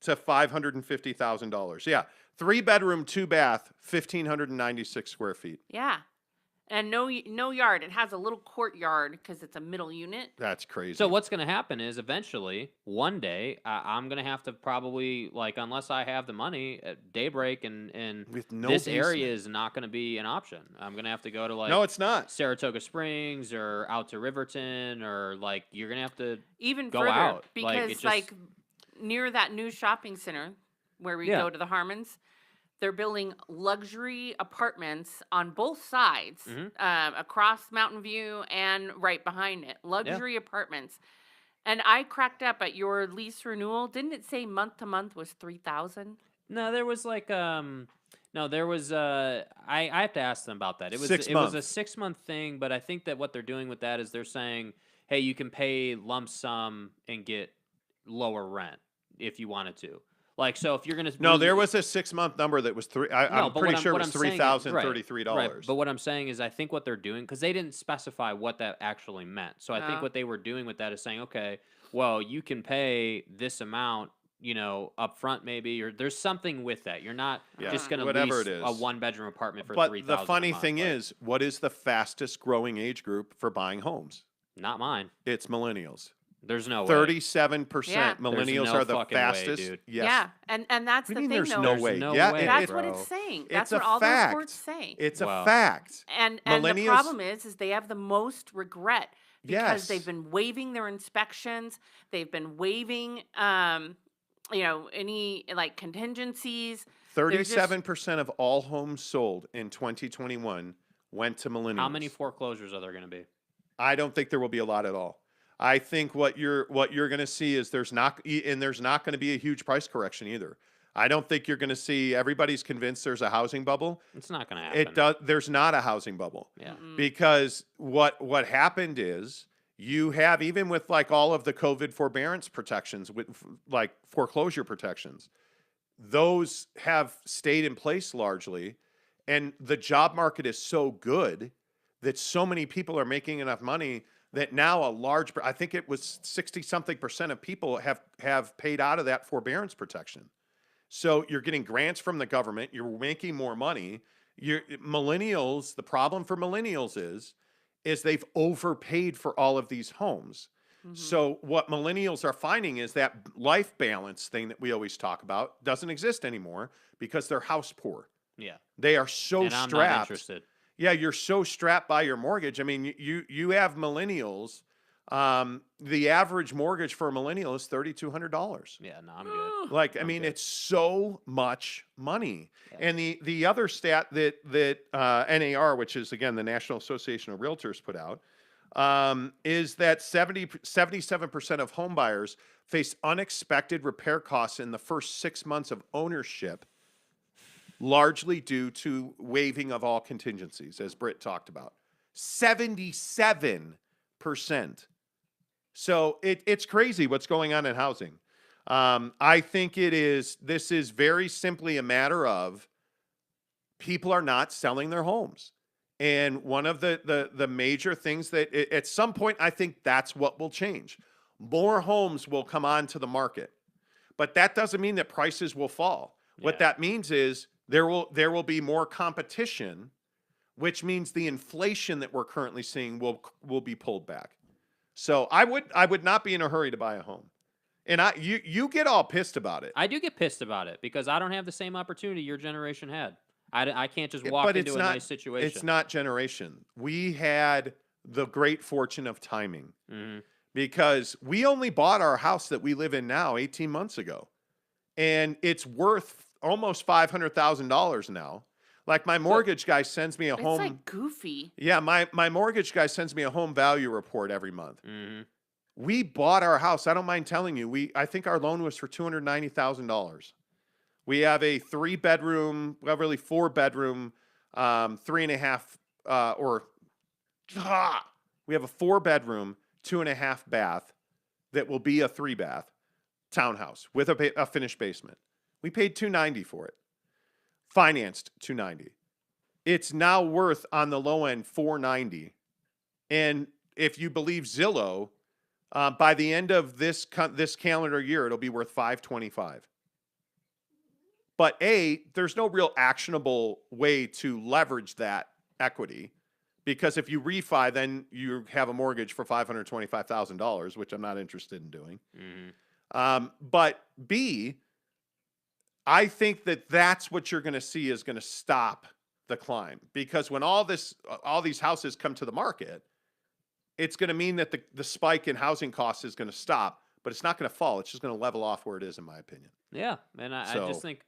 S1: to $550,000. Yeah, 3-bedroom, 2-bath, 1,596 square feet.
S7: Yeah. And no yard. It has a little courtyard because it's a middle unit.
S1: That's crazy.
S4: So what's going to happen is eventually, one day, I'm going to have to probably, like, unless I have the money, at daybreak and
S1: With no
S4: this
S1: basement.
S4: area is not going to be an option. I'm going to have to go to, like,
S1: No, it's not.
S4: Saratoga Springs or out to Riverton, or, like, you're going to have to
S7: Even
S4: go
S7: further.
S4: out.
S7: Because,
S4: Like, it just-
S7: near that new shopping center where we
S4: Yeah.
S7: go to the Harmons, they're building luxury apartments on both sides, across Mountain View and right behind it. Luxury apartments. And I cracked up at your lease renewal. Didn't it say month to month was $3,000?
S4: No, there was like no, there was I have to ask them about that. It was
S1: 6
S4: it was a
S1: month.
S4: 6-month thing, but I think that what they're doing with that is they're saying, hey, you can pay lump sum and get lower rent if you wanted to. Like, so if you're gonna
S1: No, there was a 6-month number that was
S4: No,
S1: I'm
S4: but
S1: pretty
S4: what
S1: sure it
S4: what
S1: was
S4: I'm saying is-
S1: $3,033.
S4: Right, but what I'm saying is, I think what they're doing, because they didn't specify what that actually meant. So I think
S7: Oh.
S4: what they were doing with that is saying, okay, well, you can pay this amount, you know, up front maybe, or there's something with that. You're not
S1: Yeah,
S4: just going to
S1: whatever
S4: lease
S1: it is.
S4: a 1-bedroom apartment for
S1: But
S4: $3,000.
S1: the funny
S4: a month.
S1: thing
S4: Like,
S1: is, what is the fastest growing age group for buying homes?
S4: not mine.
S1: It's millennials.
S4: There's no way.
S1: 37%.
S7: Yeah.
S1: Millennials
S4: no
S1: are the
S4: fucking way,
S1: fastest.
S4: dude.
S1: Yes.
S7: Yeah. And that's
S1: What
S7: the
S1: do you mean
S7: thing,
S1: there's
S7: though.
S1: no
S4: There's
S1: way?
S4: no
S1: Yeah,
S4: way,
S7: That's
S4: bro.
S7: what it's saying.
S1: It's
S7: That's
S1: a
S7: what all
S1: fact.
S7: the reports say.
S1: It's
S4: Wow.
S1: a fact.
S7: And the
S1: Millennials-
S7: problem is they have the most regret because
S1: Yes.
S7: they've been waiving their inspections. They've been waiving, any like contingencies. They're just-
S1: 37% of all homes sold in 2021 went to millennials.
S4: How many foreclosures are there going to be?
S1: I don't think there will be a lot at all. I think what you're going to see is there's not going to be a huge price correction either. I don't think you're going to see everybody's convinced there's a housing bubble.
S4: It's not going to happen.
S1: It does. There's not a housing bubble.
S4: Yeah.
S1: Because what happened is you have, even with like all of the COVID forbearance protections, with like foreclosure protections, those have stayed in place largely, and the job market is so good that so many people are making enough money that now I think it was 60-something% of people have paid out of that forbearance protection. So you're getting grants from the government. You're making more money. Millennials, the problem for millennials is they've overpaid for all of these homes. So what millennials are finding is that life balance thing that we always talk about doesn't exist anymore because they're house poor.
S4: Yeah.
S1: They are so
S4: And I'm not
S1: strapped.
S4: interested.
S1: Yeah, you're so strapped by your mortgage. I mean, you have millennials. The average mortgage for a millennial is $3,200.
S4: Yeah, no, I'm good.
S1: Like, I
S4: I'm
S1: mean,
S4: good.
S1: it's so much money.
S4: Yeah.
S1: And the other stat that NAR, which is again the National Association of Realtors, put out, is that 77% of home buyers face unexpected repair costs in the first 6 months of ownership, largely due to waiving of all contingencies, as Britt talked about. 77%. So it's crazy what's going on in housing. I think this is very simply a matter of people are not selling their homes. And one of the major things that at some point, I think that's what will change. More homes will come onto the market, but that doesn't mean that prices will fall. What
S4: Yeah.
S1: that means is there will be more competition, which means the inflation that we're currently seeing will be pulled back. So I would not be in a hurry to buy a home. And you get all pissed about it.
S4: I do get pissed about it because I don't have the same opportunity your generation had. I can't just
S1: Yeah,
S4: walk
S1: but
S4: into
S1: it's
S4: a
S1: not-
S4: nice situation.
S1: It's not generation. We had the great fortune of timing
S4: Mhm.
S1: because we only bought our house that we live in now 18 months ago. And it's worth almost $500,000 now. Like my mortgage guy sends me a
S7: It's
S1: home.
S7: like goofy.
S1: Yeah, my mortgage guy sends me a home value report every month.
S4: Mhm.
S1: We bought our house. I don't mind telling you. I think our loan was for $290,000. We have a 3-bedroom, well, really 4-bedroom, 3.5, or We have a 4-bedroom, 2.5 bath that will be a 3-bath townhouse with a finished basement. We paid $290 for it. Financed $290. It's now worth on the low end $490. And if you believe Zillow, by the end of this calendar year, it'll be worth $525. But there's no real actionable way to leverage that equity, because if you refi, then you have a mortgage for $525,000, which I'm not interested in doing.
S4: Mm-hmm.
S1: But B, I think that's what you're going to see is going to stop the climb, because when all these houses come to the market, it's going to mean that the spike in housing costs is going to stop, but it's not going to fall. It's just going to level off where it is, in my opinion.
S4: Yeah, and I just think,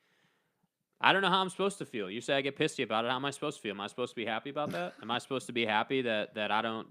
S4: I don't know how I'm supposed to feel. You say I get pissy about it. How am I supposed to feel? Am I supposed to be happy about that? Am I supposed to be happy that I don't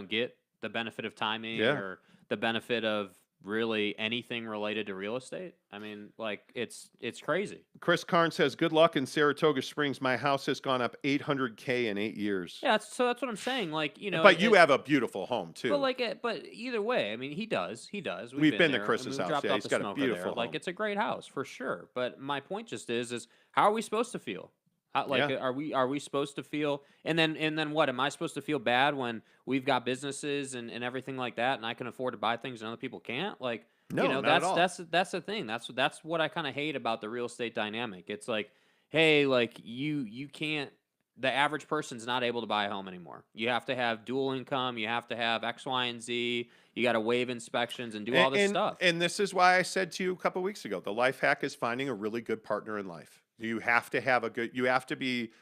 S4: get the benefit of timing or the benefit of really anything related to real estate? I mean, like, it's crazy.
S1: Chris Karn says, good luck in Saratoga Springs. My house has gone up $800K in 8 years.
S4: Yeah, so that's what I'm saying. Like,
S1: but you have a beautiful home too.
S4: But either way, I mean, he does.
S1: We've been to Chris's house. Yeah, he's got a beautiful home.
S4: Like, it's a great house for sure. But my point just is how are we supposed to feel? Are we supposed to feel, and then what? Am I supposed to feel bad when we've got businesses and everything like that, and I can afford to buy things and other people can't? Like,
S1: no, not at all.
S4: That's the thing. That's what I kind of hate about the real estate dynamic. It's like, hey, like you can't. The average person's not able to buy a home anymore. You have to have dual income. You have to have X, Y, and Z. You got to waive inspections and do all this stuff.
S1: And this is why I said to you a couple of weeks ago, the life hack is finding a really good partner in life. You have to have you have to be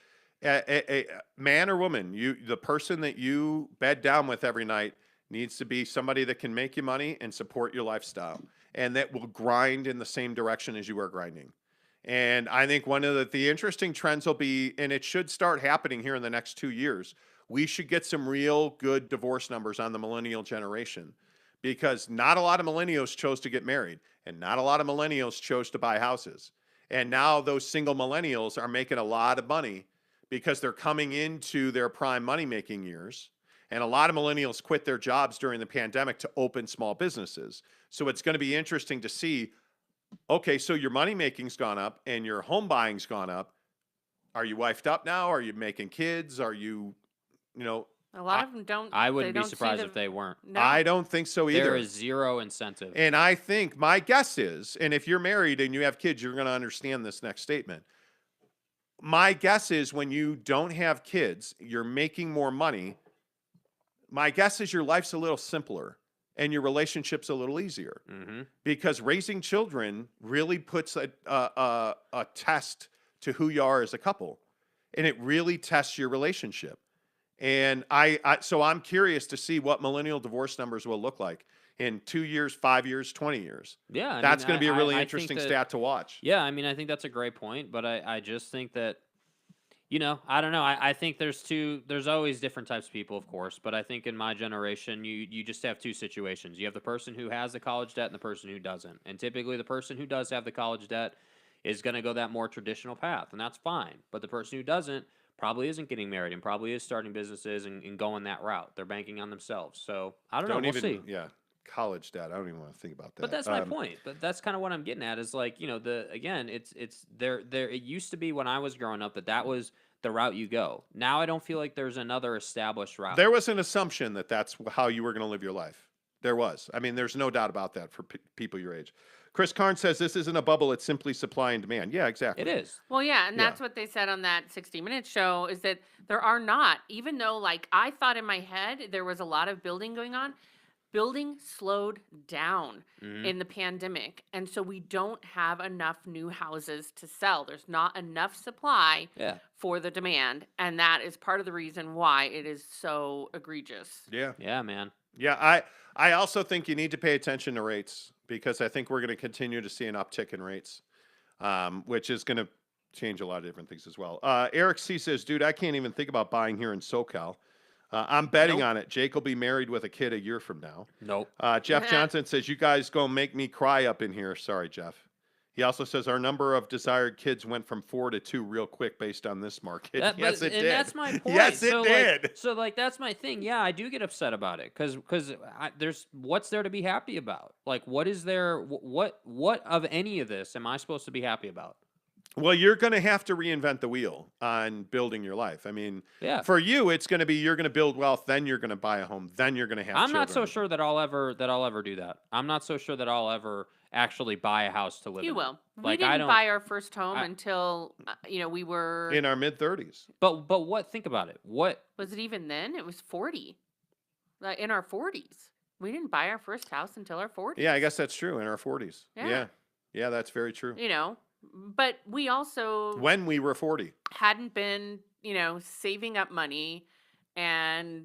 S1: a man or woman. The person that you bed down with every night needs to be somebody that can make you money and support your lifestyle, and that will grind in the same direction as you are grinding. And I think one of the interesting trends will be, and it should start happening here in the next 2 years, we should get some real good divorce numbers on the millennial generation, because not a lot of millennials chose to get married, and not a lot of millennials chose to buy houses. And now those single millennials are making a lot of money because they're coming into their prime money-making years. And a lot of millennials quit their jobs during the pandemic to open small businesses. So it's going to be interesting to see, okay, so your money-making's gone up and your home buying's gone up. Are you wifed up now? Are you making kids? Are you,
S7: A lot of them don't.
S4: I wouldn't be surprised if they weren't.
S7: No.
S1: I don't think so either.
S4: There is zero incentive.
S1: And I think my guess is, and if you're married and you have kids, you're going to understand this next statement. My guess is when you don't have kids, you're making more money. My guess is your life's a little simpler and your relationship's a little easier, because raising children really puts a test to who you are as a couple, and it really tests your relationship. And so I'm curious to see what millennial divorce numbers will look like in 2 years, 5 years, 20 years.
S4: Yeah.
S1: That's going to be a really interesting stat to watch.
S4: Yeah. I mean, I think that's a great point, but I just think that, I don't know. I think there's always different types of people, of course, but I think in my generation, you just have two situations. You have the person who has the college debt and the person who doesn't. And typically the person who does have the college debt is going to go that more traditional path, and that's fine. But the person who doesn't probably isn't getting married and probably is starting businesses and going that route. They're banking on themselves. So I don't know. We'll see.
S1: Yeah, college debt. I don't even want to think about that.
S4: But that's my point. But that's kind of what I'm getting at is like, it's there. It used to be when I was growing up that was the route you go. Now I don't feel like there's another established route.
S1: There was an assumption that that's how you were going to live your life. There was. I mean, there's no doubt about that for people your age. Chris Karn says this isn't a bubble, it's simply supply and demand. Yeah, exactly.
S4: It is.
S7: Well, yeah, and that's what they said on that 60 Minutes show, is that there are not, even though like I thought in my head there was a lot of building going on, building slowed down in the pandemic. And so we don't have enough new houses to sell. There's not enough supply for the demand. And that is part of the reason why it is so egregious.
S1: Yeah.
S4: Yeah, man.
S1: Yeah, I also think you need to pay attention to rates, because I think we're going to continue to see an uptick in rates, which is going to change a lot of different things as well. Eric C. says, dude, I can't even think about buying here in SoCal. I'm betting on it. Jake will be married with a kid a year from now.
S4: Nope.
S1: Jeff Johnson says, you guys going to make me cry up in here. Sorry, Jeff. He also says our number of desired kids went from 4 to 2 real quick based on this market. Yes, it did.
S4: And that's my point.
S1: Yes, it did.
S4: So that's my thing. Yeah, I do get upset about it because there's what's there to be happy about? Like, what is there? What of any of this am I supposed to be happy about?
S1: Well, you're going to have to reinvent the wheel on building your life. I mean, for you, it's going to be you're going to build wealth, then you're going to buy a home, then you're going to have
S4: I'm
S1: children.
S4: not so sure that I'll ever do that. I'm not so sure that I'll ever actually buy a house to live in.
S7: You will.
S4: Like,
S7: we didn't buy our first home until we were
S1: in our mid-30s.
S4: But what? Think about it. What
S7: was it even then? It was 40. Like in our 40s. We didn't buy our first house until our 40s.
S1: Yeah, I guess that's true. In our 40s.
S7: Yeah.
S1: Yeah, that's very true.
S7: But we also
S1: when we were 40
S7: hadn't been, saving up money and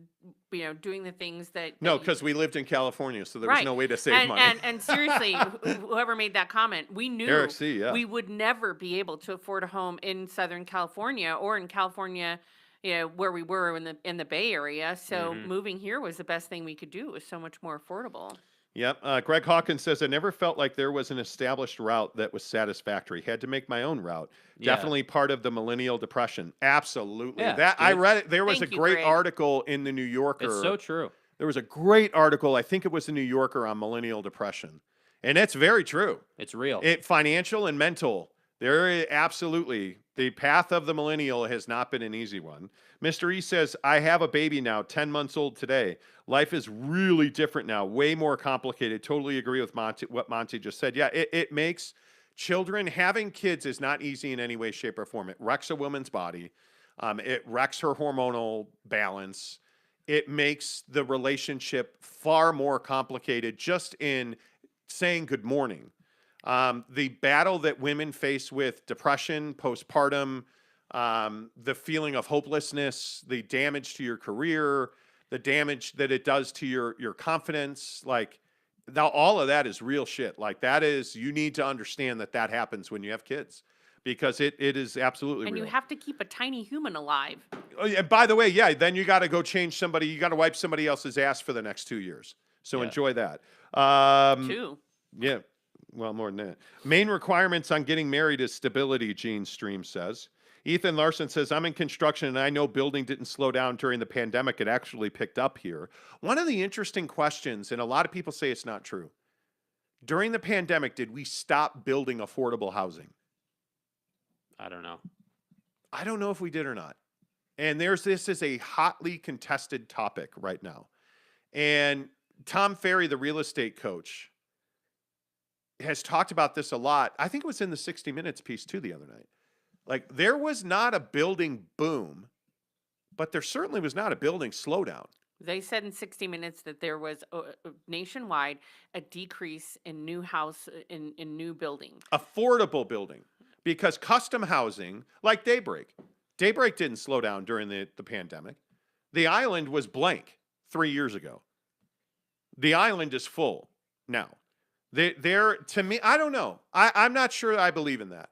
S7: doing the things that
S1: because we lived in California, so there was no way to save money.
S7: And seriously, whoever made that comment, we knew
S1: Eric C, yeah.
S7: we would never be able to afford a home in Southern California or in California, where we were in the Bay Area. So moving here was the best thing we could do. It was so much more affordable.
S1: Yep. Greg Hawkins says, I never felt like there was an established route that was satisfactory. Had to make my own route. Yeah. Definitely part of the millennial depression. Absolutely.
S4: Yeah,
S1: I read it. There was
S7: Thank
S1: a
S7: you,
S1: great
S7: Greg.
S1: article in the New Yorker.
S4: It's so true.
S1: There was a great article, I think it was the New Yorker, on millennial depression. And it's very true.
S4: It's real.
S1: Financial and mental. Absolutely. The path of the millennial has not been an easy one. Mr. E says, I have a baby now, 10 months old today. Life is really different now, way more complicated. Totally agree with what Monty just said. Yeah, it makes having kids is not easy in any way, shape, or form. It wrecks a woman's body. It wrecks her hormonal balance. It makes the relationship far more complicated just in saying good morning. The battle that women face with depression, postpartum, the feeling of hopelessness, the damage to your career, the damage that it does to your confidence, like all of that is real shit. Like you need to understand that happens when you have kids because it is absolutely real.
S7: And you have to keep a tiny human alive.
S1: Oh, yeah, by the way, then you got to go change somebody. You got to wipe somebody else's ass for the next 2 years. So enjoy that.
S7: 2.
S1: Yeah. Well, more than that. Main requirements on getting married is stability, Gene Stream says. Ethan Larson says, I'm in construction and I know building didn't slow down during the pandemic. It actually picked up here. One of the interesting questions, and a lot of people say it's not true. During the pandemic, did we stop building affordable housing?
S4: I don't know.
S1: I don't know if we did or not. And this is a hotly contested topic right now. And Tom Ferry, the real estate coach, has talked about this a lot. I think it was in the 60 Minutes piece too the other night. Like there was not a building boom, but there certainly was not a building slowdown.
S7: They said in 60 Minutes that there was nationwide a decrease in new new building.
S1: Affordable building. Because custom housing, like Daybreak didn't slow down during the pandemic. The island was blank 3 years ago. The island is full now. To me, I don't know. I'm not sure I believe in that.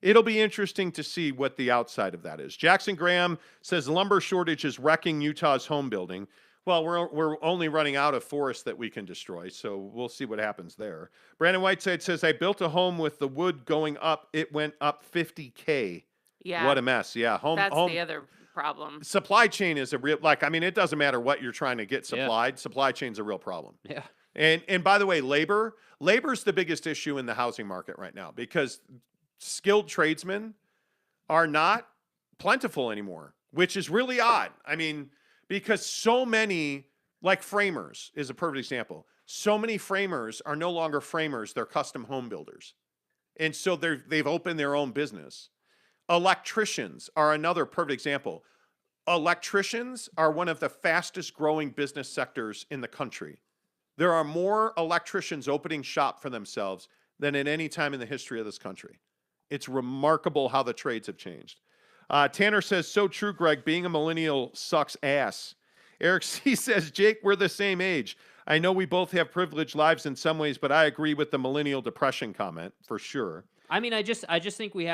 S1: It'll be interesting to see what the outside of that is. Jackson Graham says lumber shortage is wrecking Utah's home building. Well, we're only running out of forest that we can destroy, so we'll see what happens there. Brandon Whiteside says, I built a home with the wood going up. It went up $50K.
S7: Yeah.
S1: What a mess. Yeah.
S7: That's the other problem.
S1: Supply chain is a real, it doesn't matter what you're trying to get supplied. Yeah. Supply chain's a real problem.
S4: Yeah.
S1: And by the way, labor's the biggest issue in the housing market right now because skilled tradesmen are not plentiful anymore, which is really odd. Because so many, like framers is a perfect example. So many framers are no longer framers, they're custom home builders. And so they've opened their own business. Electricians are another perfect example. Electricians are one of the fastest growing business sectors in the country. There are more electricians opening shop for themselves than at any time in the history of this country. It's remarkable how the trades have changed. Tanner says, so true, Greg. Being a millennial sucks ass. Eric C. says, Jake, we're the same age. I know we both have privileged lives in some ways, but I agree with the millennial depression comment for sure.
S4: I just think we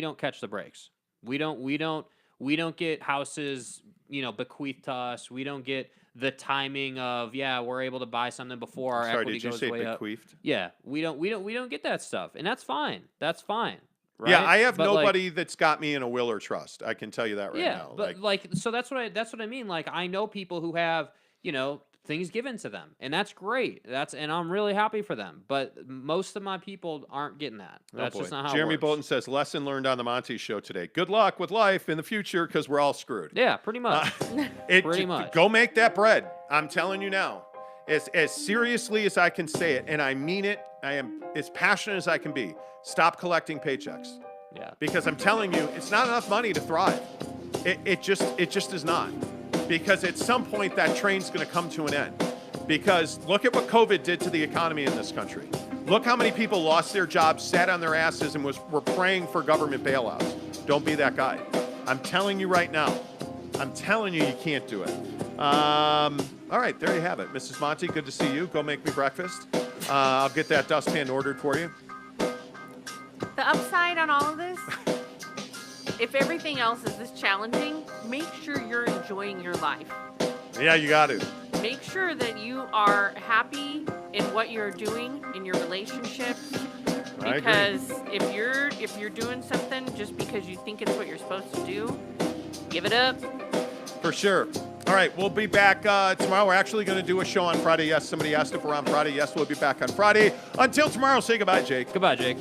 S4: don't catch the breaks. We don't we don't get houses, bequeathed to us. We don't get the timing of, we're able to buy something before our equity
S1: did you
S4: goes
S1: say
S4: way up.
S1: bequeathed?
S4: Yeah, we don't get that stuff, and that's fine. That's fine. Right?
S1: Yeah, I have
S4: But,
S1: nobody that's got me in a will or trust. I can tell you that right now.
S4: But so that's what I mean. Like, I know people who have, things given to them, and that's great. And I'm really happy for them. But most of my people aren't getting that. That's just not how
S1: Jeremy
S4: it works.
S1: Bolton says, lesson learned on the Monty show today. Good luck with life in the future because we're all screwed.
S4: Yeah, pretty much. Pretty much.
S1: Go make that bread. I'm telling you now. As seriously as I can say it, and I mean it, I am as passionate as I can be. Stop collecting paychecks.
S4: Yeah.
S1: Because I'm telling you, it's not enough money to thrive. It just is not. Because at some point that train's going to come to an end. Because look at what COVID did to the economy in this country. Look how many people lost their jobs, sat on their asses, and were praying for government bailouts. Don't be that guy. I'm telling you right now. I'm telling you, you can't do it. All right, there you have it. Mrs. Monty, good to see you. Go make me breakfast. I'll get that dustpan ordered for you.
S7: The upside on all of this, if everything else is this challenging, make sure you're enjoying your life.
S1: Yeah, you got to.
S7: Make sure that you are happy in what you're doing in your relationship. Because if you're doing something just because you think it's what you're supposed to do, give it up.
S1: For sure. All right, we'll be back tomorrow. We're actually going to do a show on Friday. Yes, somebody asked if we're on Friday. Yes, we'll be back on Friday. Until tomorrow, say goodbye, Jake.
S4: Goodbye, Jake.